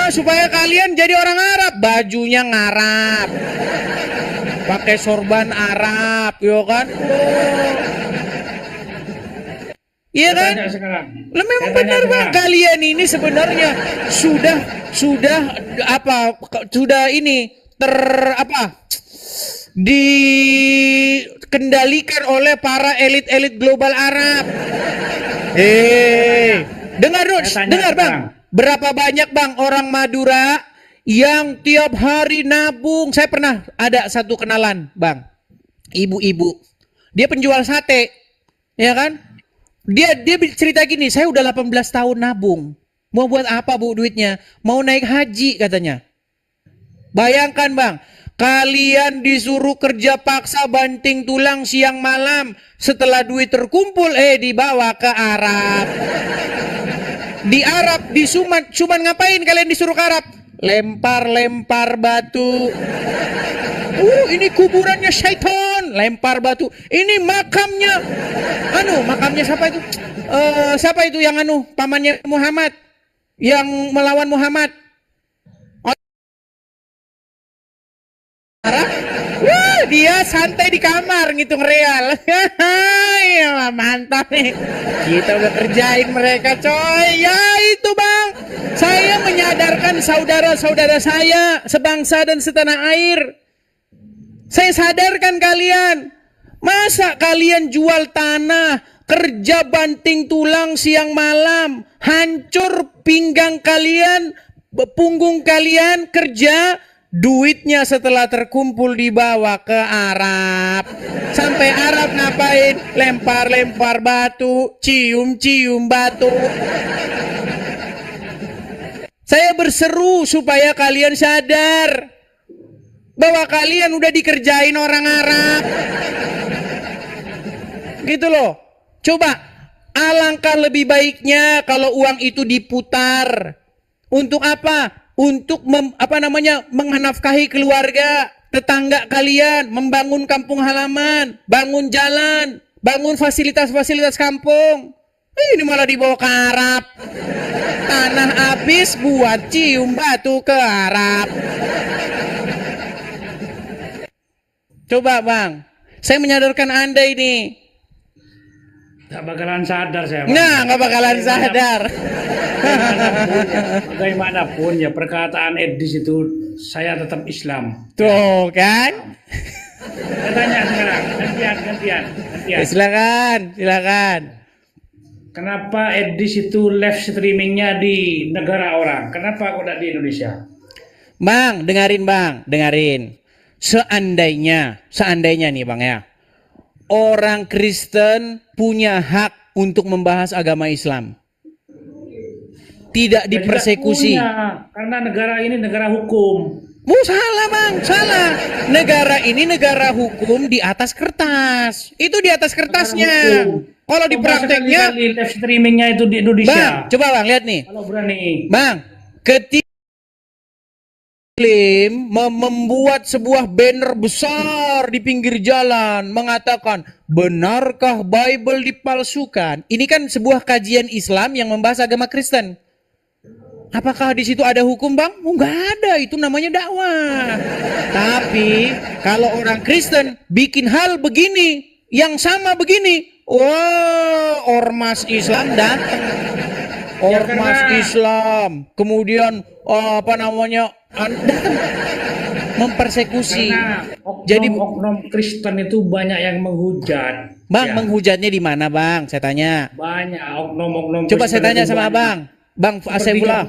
Supaya kalian jadi orang Arab, bajunya ngarab, pakai sorban Arab, yo kan? Iya kan? Lah memang benar, Bang. Kalian ini sebenarnya sudah ini dikendalikan oleh para elit global Arab. Dengar Bang. Berapa banyak, Bang, orang Madura yang tiap hari nabung. Saya pernah ada satu kenalan, Bang. Ibu-ibu. Dia penjual sate. Ya kan? Dia cerita gini, saya udah 18 tahun nabung. Mau buat apa, Bu, duitnya? Mau naik haji katanya. Bayangkan, Bang, kalian disuruh kerja paksa banting tulang siang malam. Setelah duit terkumpul, dibawa ke Arab. Di Arab, di Suman ngapain kalian disuruh ke Arab? Lempar batu. Ini kuburannya syaitan, lempar batu. Ini makamnya. Makamnya siapa itu? Siapa itu yang pamannya Muhammad? Yang melawan Muhammad? Arab? Dia santai di kamar ngitung real. Ya, mantap nih. Kita udah kerjain mereka, coy. Ya itu, Bang. Saya menyadarkan saudara-saudara saya sebangsa dan setanah air. Saya sadarkan kalian. Masa kalian jual tanah, kerja banting tulang siang malam, hancur pinggang kalian, punggung kalian kerja, duitnya setelah terkumpul dibawa ke Arab. Sampai Arab ngapain? Lempar batu, cium batu. Saya berseru supaya kalian sadar bahwa kalian udah dikerjain orang Arab. Gitu loh. Coba, alangkah lebih baiknya kalau uang itu diputar. Untuk apa? Untuk menafkahi keluarga, tetangga kalian, membangun kampung halaman, bangun jalan, bangun fasilitas-fasilitas kampung. Ini malah dibawa ke Arab. Tanah habis buat cium batu ke Arab. Coba, Bang, saya menyadarkan Anda ini. Gak bakalan sadar saya, Bang. Nah, gak bakalan sadar. Bagaimanapun ya perkataan Edis itu saya tetap Islam. Tuh kan? Saya tanya sekarang, gantian. Silakan. Kenapa Edis itu live streamingnya di negara orang? Kenapa kok tidak di Indonesia? Bang, dengerin. Seandainya nih, Bang ya, orang Kristen punya hak untuk membahas agama Islam, tidak dipersekusi. Karena negara ini negara hukum. Salah bang, salah. Negara ini negara hukum di atas kertas. Itu di atas kertasnya. Kalau di prakteknya, live streamingnya itu di Indonesia. bang, coba bang lihat nih. Kalau berani. Bang, ketika Muslim membuat sebuah banner besar di pinggir jalan mengatakan, benarkah Bible dipalsukan? Ini kan sebuah kajian Islam yang membahas agama Kristen. Apakah di situ ada hukum bang? Nggak ada, itu namanya dakwah. Tapi kalau orang Kristen bikin hal begini, yang sama begini, ormas Islam datang. Ormas Islam, kemudian datang mempersekusi. Jadi oknum Kristen itu banyak yang menghujat. Bang, menghujatnya di mana bang? Saya tanya. Banyak oknum-oknum. Coba saya tanya sama abang. Bang Saifullah.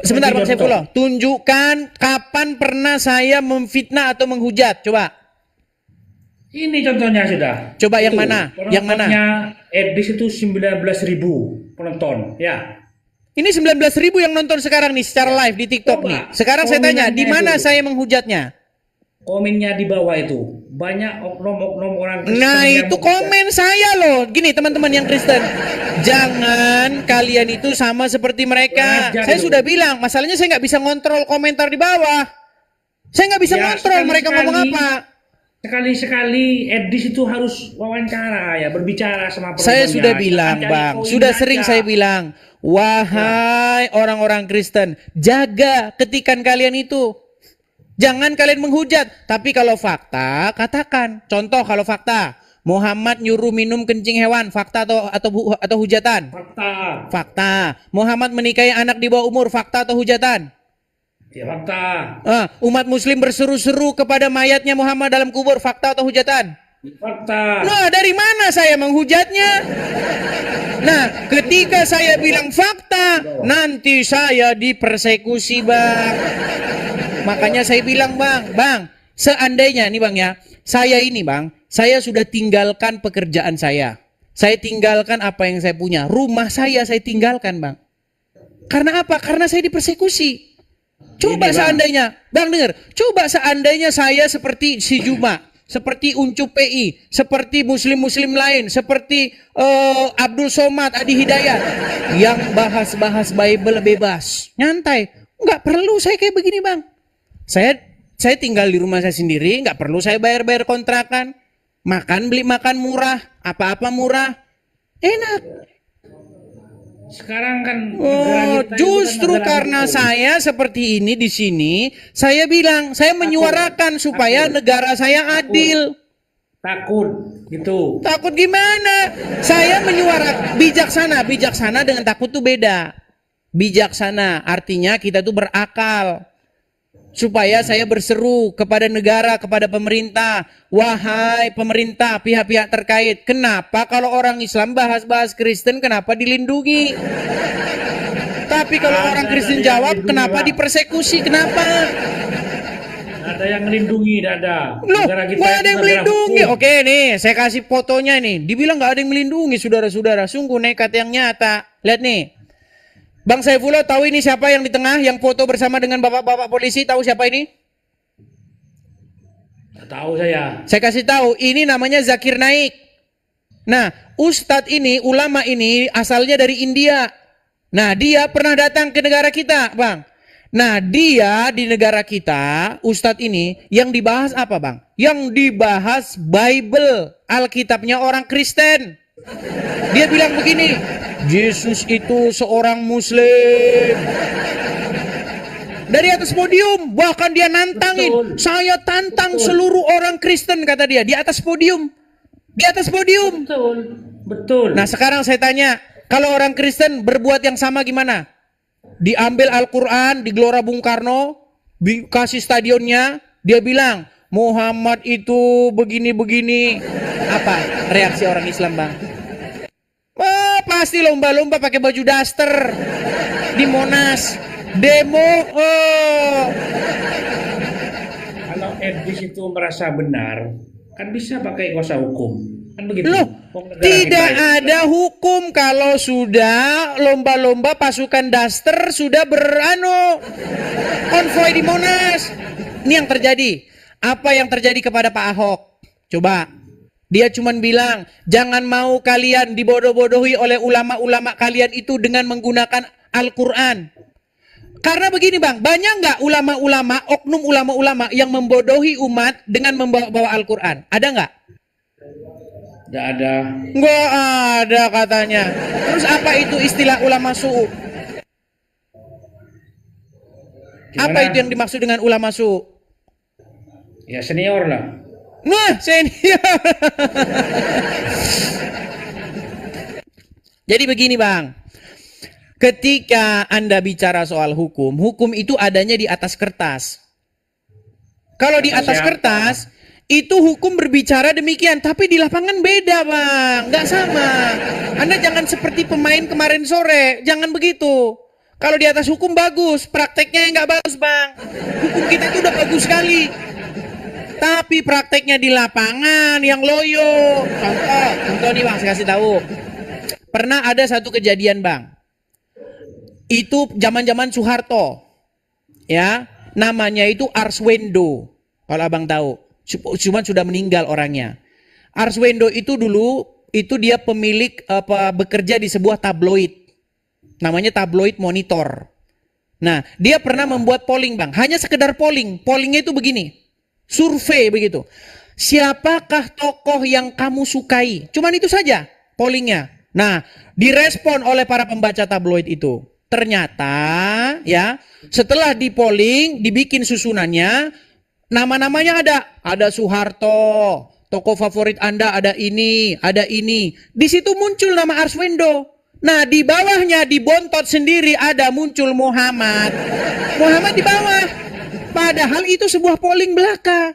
Sebentar Bang Saifullah. Tunjukkan kapan pernah saya memfitnah atau menghujat. Coba. Ini contohnya sudah. Coba yang mana? Yang mana? Edis itu 19.000 penonton. Ya. Ini 19.000 yang nonton sekarang nih secara live di TikTok nih. Sekarang saya tanya, di mana saya menghujatnya? Komennya di bawah itu. Banyak oknum-oknum orang Kristen. Nah itu komen saya loh. Gini teman-teman yang Kristen, jangan kalian itu sama seperti mereka. Saya sudah bilang, masalahnya saya nggak bisa ngontrol komentar di bawah. Saya nggak bisa ngontrol mereka ngomong apa. Sekali-sekali Edis itu harus wawancara ya, berbicara sama penontonnya. Saya sudah bilang bang, sudah sering saya bilang, wahai orang-orang Kristen, jaga ketikan kalian itu. Jangan kalian menghujat, tapi kalau fakta katakan. Contoh kalau fakta, Muhammad nyuruh minum kencing hewan, fakta atau hujatan? Fakta. Muhammad menikahi anak di bawah umur, fakta atau hujatan? Ya fakta. Umat Muslim berseru-seru kepada mayatnya Muhammad dalam kubur, fakta atau hujatan? Fakta. Nah, dari mana saya menghujatnya? Nah, ketika saya bilang fakta, nanti saya dipersekusi bang. Makanya saya bilang bang, seandainya nih bang ya, saya sudah tinggalkan pekerjaan saya. Saya tinggalkan apa yang saya punya. Rumah saya tinggalkan bang. Karena apa? Karena saya dipersekusi. Coba seandainya, bang dengar, coba seandainya saya seperti si Juma, seperti Uncup PI, seperti muslim-muslim lain, seperti Abdul Somad, Adi Hidayat, yang bahas-bahas Bible bebas, nyantai. Nggak perlu saya kayak begini bang. Saya tinggal di rumah saya sendiri, nggak perlu saya bayar-bayar kontrakan, beli makan murah, apa-apa murah, enak. Sekarang kan justru karena saya seperti ini di sini, saya bilang, saya menyuarakan supaya negara saya adil. Takut gitu. Takut gimana? Saya menyuarakan bijaksana dengan takut tuh beda. Bijaksana artinya kita tuh berakal. Supaya saya berseru kepada negara, kepada pemerintah, wahai pemerintah, pihak-pihak terkait, kenapa kalau orang Islam bahas-bahas Kristen, kenapa dilindungi? Tapi kalau orang Kristen jawab, kenapa dipersekusi? Kenapa? Ada yang melindungi, ada. Loh, nggak ada yang melindungi. Oke nih, saya kasih fotonya nih. Dibilang nggak ada yang melindungi, saudara-saudara. Sungguh nekat yang nyata. Lihat nih. Bang Saifullah tahu ini siapa yang di tengah yang foto bersama dengan bapak-bapak polisi? Tahu siapa ini? Tahu saya. Saya kasih tahu, ini namanya Zakir Naik. Nah, Ustadz ini, ulama ini asalnya dari India. Nah, dia pernah datang ke negara kita, Bang. Nah, dia di negara kita, Ustadz ini, yang dibahas apa, Bang? Yang dibahas Bible, Alkitabnya orang Kristen. Dia bilang begini, Yesus itu seorang Muslim. Dari atas podium, bahkan dia nantangin. Betul. Saya tantang seluruh orang Kristen, kata dia, di atas podium. Di atas podium. Betul. Nah sekarang saya tanya, kalau orang Kristen berbuat yang sama gimana? Diambil Al-Quran di Gelora Bung Karno, kasih stadionnya, dia bilang, Muhammad itu begini-begini. Apa reaksi orang Islam, Bang? Oh, pasti lomba-lomba pakai baju daster di Monas, demo. Kalau Edis itu merasa benar, kan bisa pakai kuasa hukum, kan begitu? Loh, Tidak ada hukum kalau sudah lomba-lomba pasukan daster sudah konvoy di Monas. Ini yang terjadi. Apa yang terjadi kepada Pak Ahok? Coba. Dia cuman bilang, jangan mau kalian dibodoh-bodohi oleh ulama-ulama kalian itu dengan menggunakan Al-Quran. Karena begini bang, banyak nggak ulama-ulama, oknum ulama-ulama yang membodohi umat dengan membawa Al-Quran? Ada nggak? Tidak ada. Nggak ada katanya. Terus apa itu istilah ulama su'u? Apa itu yang dimaksud dengan ulama su'u? Ya senior lah. Nah, senior. Jadi begini bang, ketika Anda bicara soal hukum, hukum itu adanya di atas kertas. Kalau di atas kertas, itu hukum berbicara demikian, tapi di lapangan beda bang, nggak sama. Anda jangan seperti pemain kemarin sore, jangan begitu. Kalau di atas hukum bagus, prakteknya yang nggak bagus bang. Hukum kita itu udah bagus sekali. Tapi prakteknya di lapangan yang loyo. Contoh nih bang, saya kasih tahu. Pernah ada satu kejadian bang. Itu zaman-zaman Soeharto. Ya, namanya itu Arswendo. Kalau abang tahu. Cuman sudah meninggal orangnya. Arswendo itu dulu, itu dia pemilik bekerja di sebuah tabloid. Namanya Tabloid Monitor. Nah, dia pernah membuat polling bang. Hanya sekedar polling. Pollingnya itu begini. Survei begitu. Siapakah tokoh yang kamu sukai? Cuman itu saja pollingnya. Nah, direspon oleh para pembaca tabloid itu. Ternyata ya, setelah di polling, dibikin susunannya, nama-namanya ada. Ada Soeharto, tokoh favorit Anda ada ini, ada ini. Di situ muncul nama Arswendo. Nah, di bawahnya dibontot sendiri ada muncul Muhammad. Muhammad di bawah. Padahal itu sebuah polling belaka.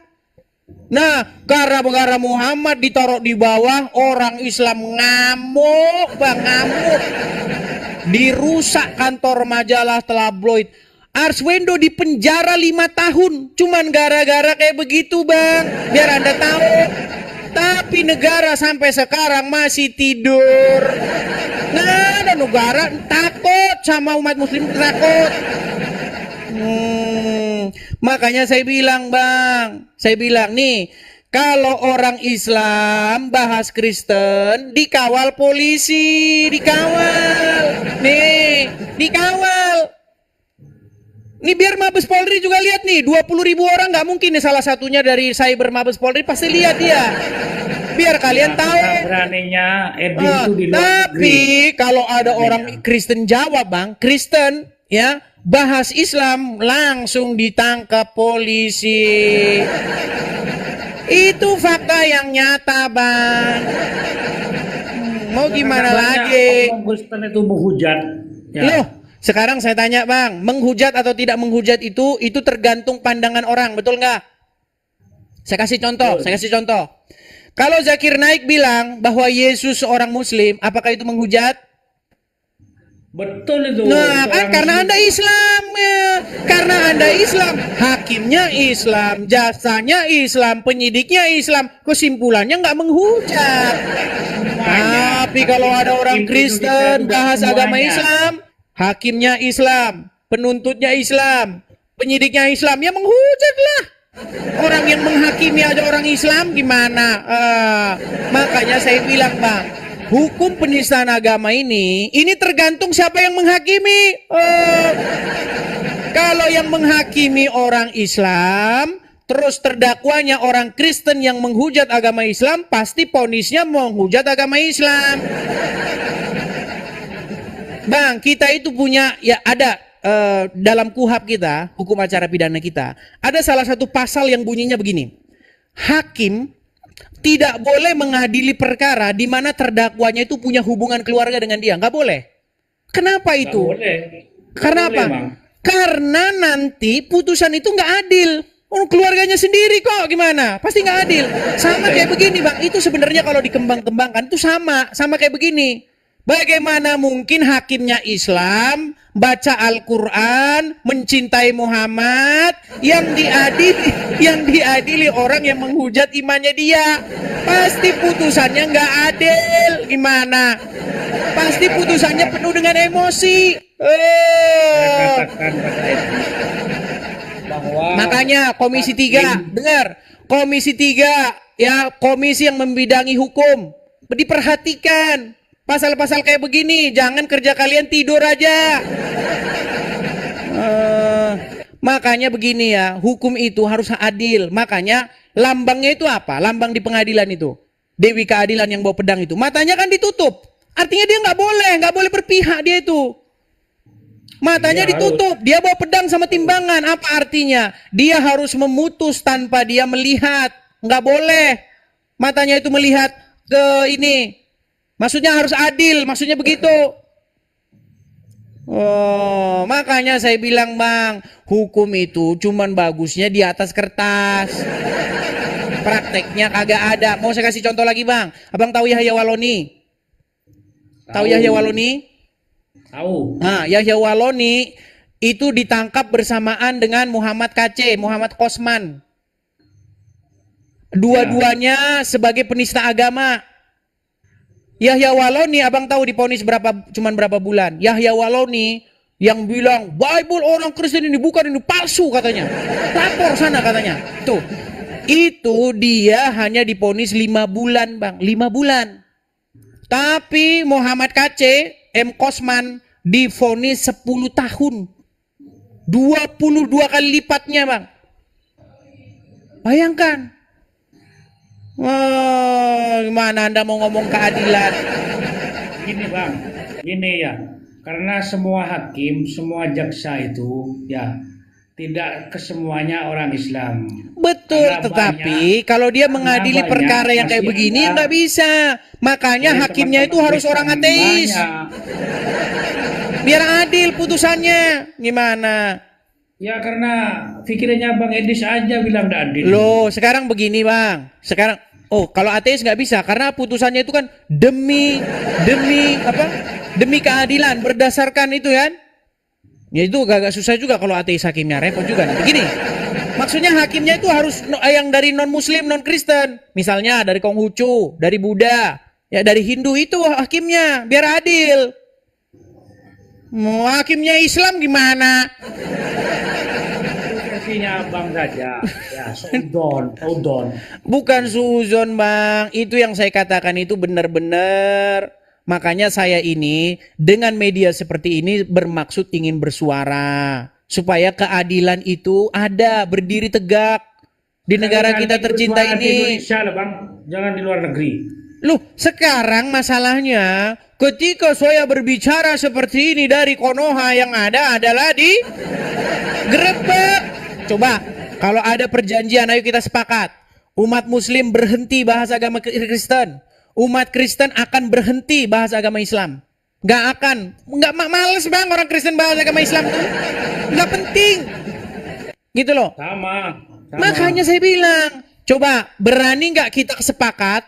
Nah, gara-gara Muhammad ditaruh di bawah, orang Islam ngamuk, bang, ngamuk. Dirusak kantor majalah tabloid. Arswendo dipenjara 5 tahun. Cuman gara-gara kayak begitu, bang. Biar Anda tahu. Tapi negara sampai sekarang masih tidur. Nah, ada negara takut sama umat muslim, takut. Makanya saya bilang bang, saya bilang nih, kalau orang Islam bahas Kristen dikawal polisi, dikawal, nih, dikawal. Nih biar Mabes Polri juga lihat nih, 20.000 orang nggak mungkin nih salah satunya dari cyber Mabes Polri, pasti lihat dia. Biar kalian tahu. Beraninya Edi itu di luar Tapi kalau ada orang Kristen jawab bang, Kristen ya bahas Islam langsung ditangkap polisi. Itu fakta yang nyata bang. Mau gimana lagi? Kristen itu menghujat. Ya. Loh, sekarang saya tanya bang, menghujat atau tidak menghujat itu tergantung pandangan orang, betul nggak? Saya kasih contoh. Kalau Zakir Naik bilang bahwa Yesus seorang Muslim, apakah itu menghujat? Betul itu. Nah, kan karena Anda Islam ya. Karena Anda Islam, hakimnya Islam, jasanya Islam, penyidiknya Islam, kesimpulannya nggak menghujat. Tapi kalau ada orang Kristen bahas agama Islam, hakimnya Islam, penuntutnya Islam, penyidiknya Islam, ya menghujat lah. Orang yang menghakimi aja orang Islam gimana? Makanya saya bilang bang, hukum penistaan agama ini tergantung siapa yang menghakimi. Kalau yang menghakimi orang Islam, terus terdakwanya orang Kristen yang menghujat agama Islam, pasti ponisnya menghujat agama Islam. Bang, kita itu punya, ya ada dalam KUHP kita, hukum acara pidana kita, ada salah satu pasal yang bunyinya begini. Hakim tidak boleh mengadili perkara di mana terdakwanya itu punya hubungan keluarga dengan dia. Nggak boleh. Kenapa itu? Nggak boleh. Karena apa? Karena nanti putusan itu nggak adil. Oh, keluarganya sendiri kok gimana? Pasti nggak adil. Sama kayak begini bang. Itu sebenarnya kalau dikembang-kembangkan itu sama kayak begini. Bagaimana mungkin hakimnya Islam baca Al-Quran, mencintai Muhammad, yang diadili orang yang menghujat imannya dia? Pasti putusannya nggak adil. Gimana? Pasti putusannya penuh dengan emosi. Katakan pada etis bahwa Makanya Komisi 3, dengar, Komisi 3 ya, komisi yang membidangi hukum, diperhatikan pasal-pasal kayak begini, jangan kerja kalian tidur aja. Makanya begini ya, hukum itu harus adil. Makanya lambangnya itu apa? Lambang di pengadilan itu, Dewi Keadilan yang bawa pedang itu, matanya kan ditutup. Artinya dia nggak boleh berpihak dia itu. Matanya ditutup, dia bawa pedang sama timbangan. Apa artinya? Dia harus memutus tanpa dia melihat. Nggak boleh matanya itu melihat ke ini. Maksudnya harus adil, maksudnya begitu. Oh, makanya saya bilang, Bang, hukum itu cuman bagusnya di atas kertas. Prakteknya kagak ada. Mau saya kasih contoh lagi, Bang. Abang tahu Yahya Waloni? Tahu Yahya Waloni? tahu. Nah, Yahya Waloni itu ditangkap bersamaan dengan Muhammad KC, Muhammad Kosman. Dua-duanya sebagai penista agama. Yahya Waloni, abang tahu divonis cuman berapa bulan? Yahya Waloni yang bilang Bible orang Kristen ini bukan, ini palsu katanya. Lapor sana katanya. Tuh. Itu dia hanya divonis 5 bulan, Bang. 5 bulan. Tapi Muhammad KC, M. Kosman divonis 10 tahun. 22 kali lipatnya, Bang. Bayangkan. Wah, gimana Anda mau ngomong keadilan? Gini Bang, gini ya. Karena semua hakim, semua jaksa itu ya tidak kesemuanya orang Islam. Betul, Karena tetapi kalau dia mengadili banyak, perkara yang kayak masih begini ada. nggak bisa. Makanya Jadi hakimnya itu teman-teman harus orang Kristen ateis. banyak. Biar adil putusannya. Gimana? Ya karena pikirannya Bang Edis aja bilang tidak adil. Loh, sekarang begini, Bang. Sekarang kalau ateis nggak bisa karena putusannya itu kan demi keadilan berdasarkan itu kan. Ya itu agak susah juga kalau ateis hakimnya, repot juga. Nah, begini. Maksudnya hakimnya itu harus yang dari non muslim, non Kristen. Misalnya dari Konghucu, dari Buddha, ya dari Hindu itu hakimnya biar adil. Mau hakimnya Islam gimana? Versinya Bang saja. Ya, Saudon. Bukan suzon, Bang. Itu yang saya katakan itu benar-benar. Makanya saya ini dengan media seperti ini bermaksud ingin bersuara. Supaya keadilan itu ada, berdiri tegak. Di negara kita tercinta Di ini. Indonesia lah Bang, jangan di luar negeri. Loh, sekarang masalahnya ketika saya berbicara seperti ini dari Konoha, yang ada adalah di Grebek. Coba, kalau ada perjanjian, ayo kita sepakat. Umat Muslim berhenti bahas agama Kristen. Umat Kristen akan berhenti bahas agama Islam. Nggak males Bang orang Kristen bahas agama Islam tuh. Nggak penting. Gitu loh. Sama. Makanya saya bilang, coba berani nggak kita sepakat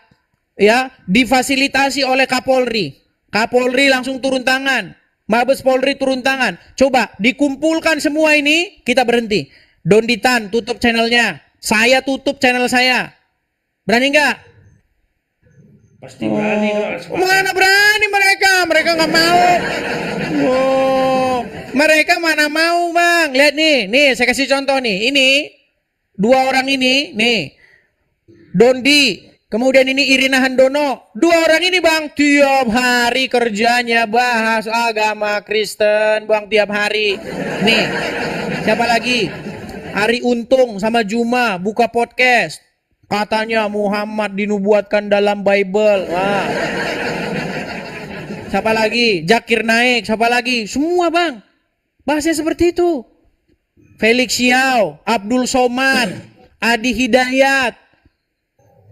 ya difasilitasi oleh Kapolri. Kapolri langsung turun tangan. Mabes Polri turun tangan. Coba dikumpulkan semua ini, kita berhenti. Donditan tutup channelnya. Saya tutup channel saya. Berani nggak? Pasti berani kalau sepakat. Mana berani mereka? Mereka nggak mau. Mereka mana mau, Bang? Lihat nih saya kasih contoh nih. Ini 2 orang ini, nih. Dondi, kemudian ini Irina Handono. 2 orang ini, Bang, tiap hari kerjanya bahas agama Kristen, Bang, tiap hari. Nih, siapa lagi? Ari Untung sama Juma buka podcast. Katanya Muhammad dinubuatkan dalam Bible. Wah. Siapa lagi? Zakir Naik. Siapa lagi? Semua, Bang. Bahasnya seperti itu. Felix Xiao, Abdul Somad, Adi Hidayat.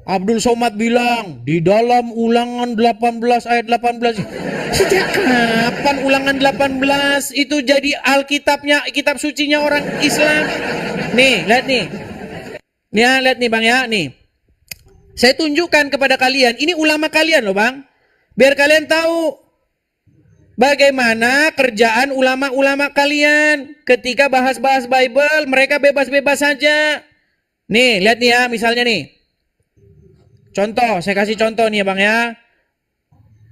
Abdul Somad bilang di dalam Ulangan 18 ayat 18. Sejak kapan Ulangan 18 itu jadi Alkitabnya, kitab sucinya orang Islam? Nih, lihat nih. Nih, lihat nih Bang ya, nih. Saya tunjukkan kepada kalian, ini ulama kalian loh Bang. Biar kalian tahu Bagaimana kerjaan ulama-ulama kalian ketika bahas-bahas Bible, mereka bebas-bebas saja. Nih, lihat nih ya, misalnya nih. Contoh, saya kasih contoh nih ya Bang ya.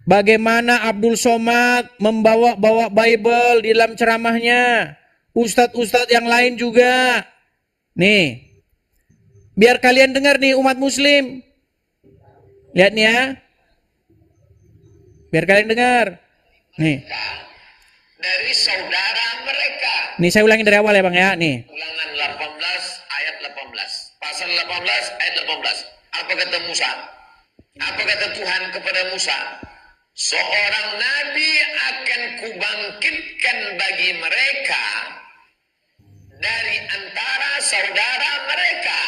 Bagaimana Abdul Somad membawa Bible di dalam ceramahnya. Ustadz-ustadz yang lain juga. Nih, biar kalian dengar nih umat muslim. Lihat nih ya. Biar kalian dengar. Nih. Dari saudara mereka. Nih saya ulangi dari awal ya Bang ya. Nih. Ulangan 18 ayat 18. Pasal 18 ayat 18. Apa kata Musa? Apa kata Tuhan kepada Musa? Seorang nabi akan kubangkitkan bagi mereka dari antara saudara mereka.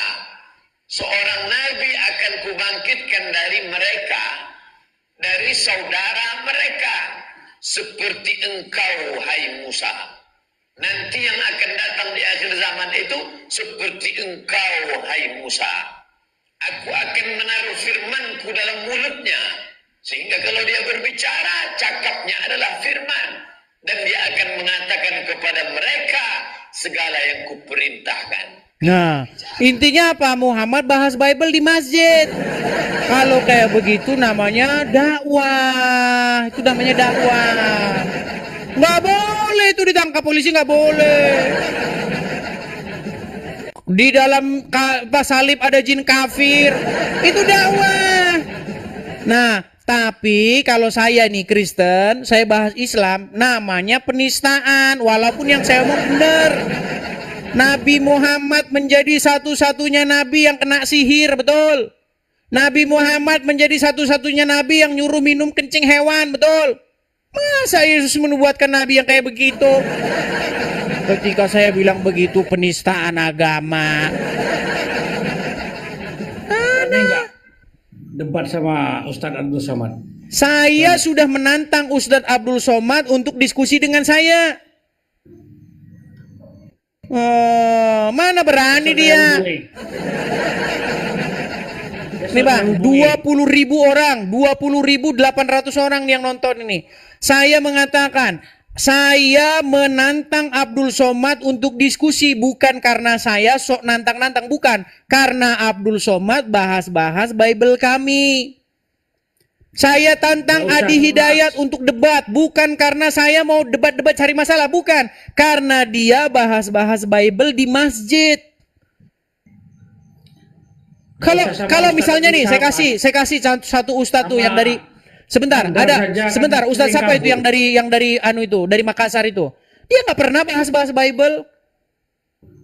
Seorang nabi akan kubangkitkan dari mereka, dari saudara mereka, seperti engkau, hai Musa. Nanti yang akan datang di akhir zaman itu seperti engkau, hai Musa. Aku akan menaruh firmanku dalam mulutnya, sehingga kalau dia berbicara, cakapnya adalah firman. Dan dia akan mengatakan kepada mereka segala yang kuperintahkan. Nah, intinya apa? Muhammad bahas Bible di masjid. Kalau kayak begitu namanya dakwah. Itu namanya dakwah. Nggak boleh itu ditangkap polisi, nggak boleh. Di dalam salib ada jin kafir. Itu dakwah. Nah, tapi kalau saya nih Kristen, saya bahas Islam, namanya penistaan. Walaupun yang saya omong benar. Nabi Muhammad menjadi satu-satunya nabi yang kena sihir, betul. Nabi Muhammad menjadi satu-satunya nabi yang nyuruh minum kencing hewan, betul. Masa Yesus menubuatkan nabi yang kayak begitu? Ketika saya bilang begitu, penistaan agama. Enggak debat sama Ustadz Abdul Somad. Saya sudah menantang Ustadz Abdul Somad untuk diskusi dengan saya. Mana berani dia? Nih Bang, 20.000 orang, 20.800 orang yang nonton ini. Saya mengatakan, saya menantang Abdul Somad untuk diskusi, bukan karena saya sok nantang-nantang, bukan. Karena Abdul Somad bahas-bahas Bible kami. Saya tantang Adi Hidayat untuk debat, bukan karena saya mau debat-debat cari masalah, bukan. Karena dia bahas-bahas Bible di masjid. Kalau misalnya nih, saya kasih satu ustadz tuh yang dari sebentar, ustadz siapa itu yang dari dari Makassar itu. Dia nggak pernah bahas-bahas Bible.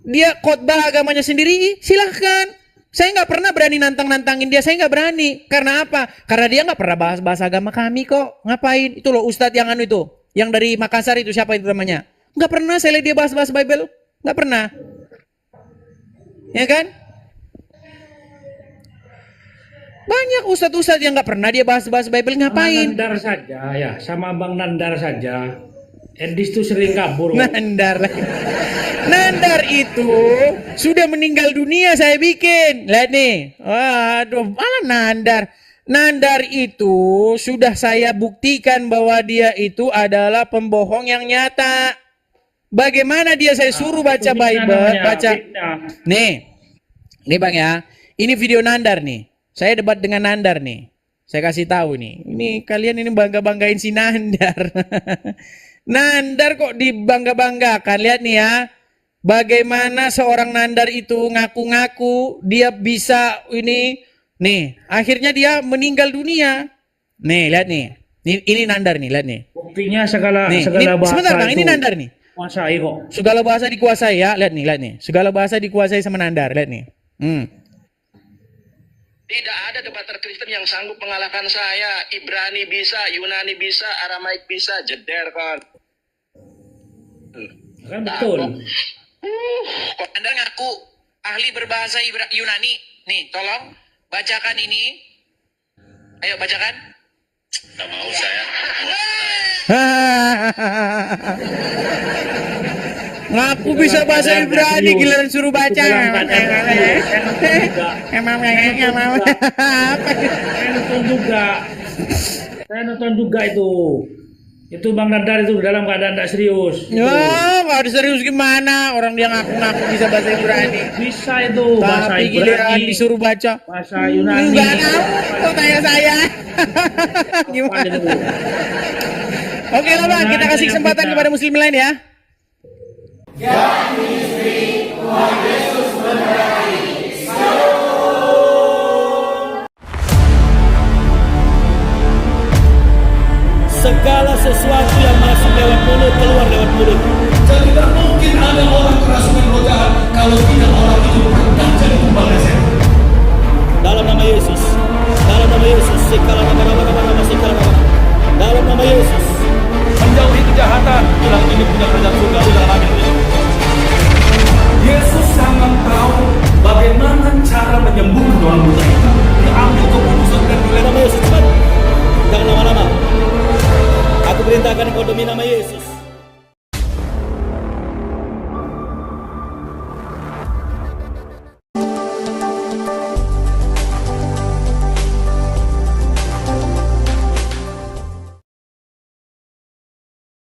Dia khotbah agamanya sendiri, silahkan. Saya nggak pernah berani nantangin dia, saya nggak berani. Karena apa? Karena dia nggak pernah bahas agama kami kok. Ngapain? Itu loh ustadz yang itu, yang dari Makassar itu, siapa itu namanya? Nggak pernah saya lihat dia bahas Bible, nggak pernah. Ya kan? Banyak ustadz-ustadz yang nggak pernah dia bahas Bible, ngapain? Nandar saja ya, sama Bang Nandar saja. Edis tuh sering kabur. Nandar itu sudah meninggal dunia saya bikin. Lihat nih. Waduh, malah Nandar. Nandar itu sudah saya buktikan bahwa dia itu adalah pembohong yang nyata. Bagaimana dia saya suruh baca Bible, baca. Nih Bang ya. Ini video Nandar nih. Saya debat dengan Nandar nih. Saya kasih tahu nih. Ini kalian ini bangga-banggain si Nandar. Nandar kok dibangga-banggakan. Lihat nih ya. Bagaimana seorang Nandar itu ngaku-ngaku dia bisa ini. Nih, akhirnya dia meninggal dunia. Nih, lihat nih. Ini Nandar nih, lihat nih. Buktinya segala bahasa. Sebentar Bang, ini Nandar nih. Kuasai kok. Segala bahasa dikuasai ya, lihat nih. Segala bahasa dikuasai sama Nandar, lihat nih. Tidak ada debater Kristen yang sanggup mengalahkan saya. Ibrani bisa, Yunani bisa, Aramaik bisa, jeder kan. Kan betul. Anda ngaku ahli berbahasa Yunani. Nih, tolong bacakan ini. Ayo bacakan. Nggak mau saya. Ngaku bisa bahasa Ibrani, giliran suruh baca. Saya nonton juga itu. Itu Bang Dadar itu dalam keadaan tidak serius. Ya, nggak ada serius gimana? Orang dia ngaku-ngaku bisa bahasa Ibrani. Bisa itu bahasa Tapi giliran Ibrani, disuruh baca. bahasa Yunani. Enggak tahu, kok tanya saya. Gimana? Apa itu? Oke lah Bang, kita kasih kesempatan kepada muslim lain ya.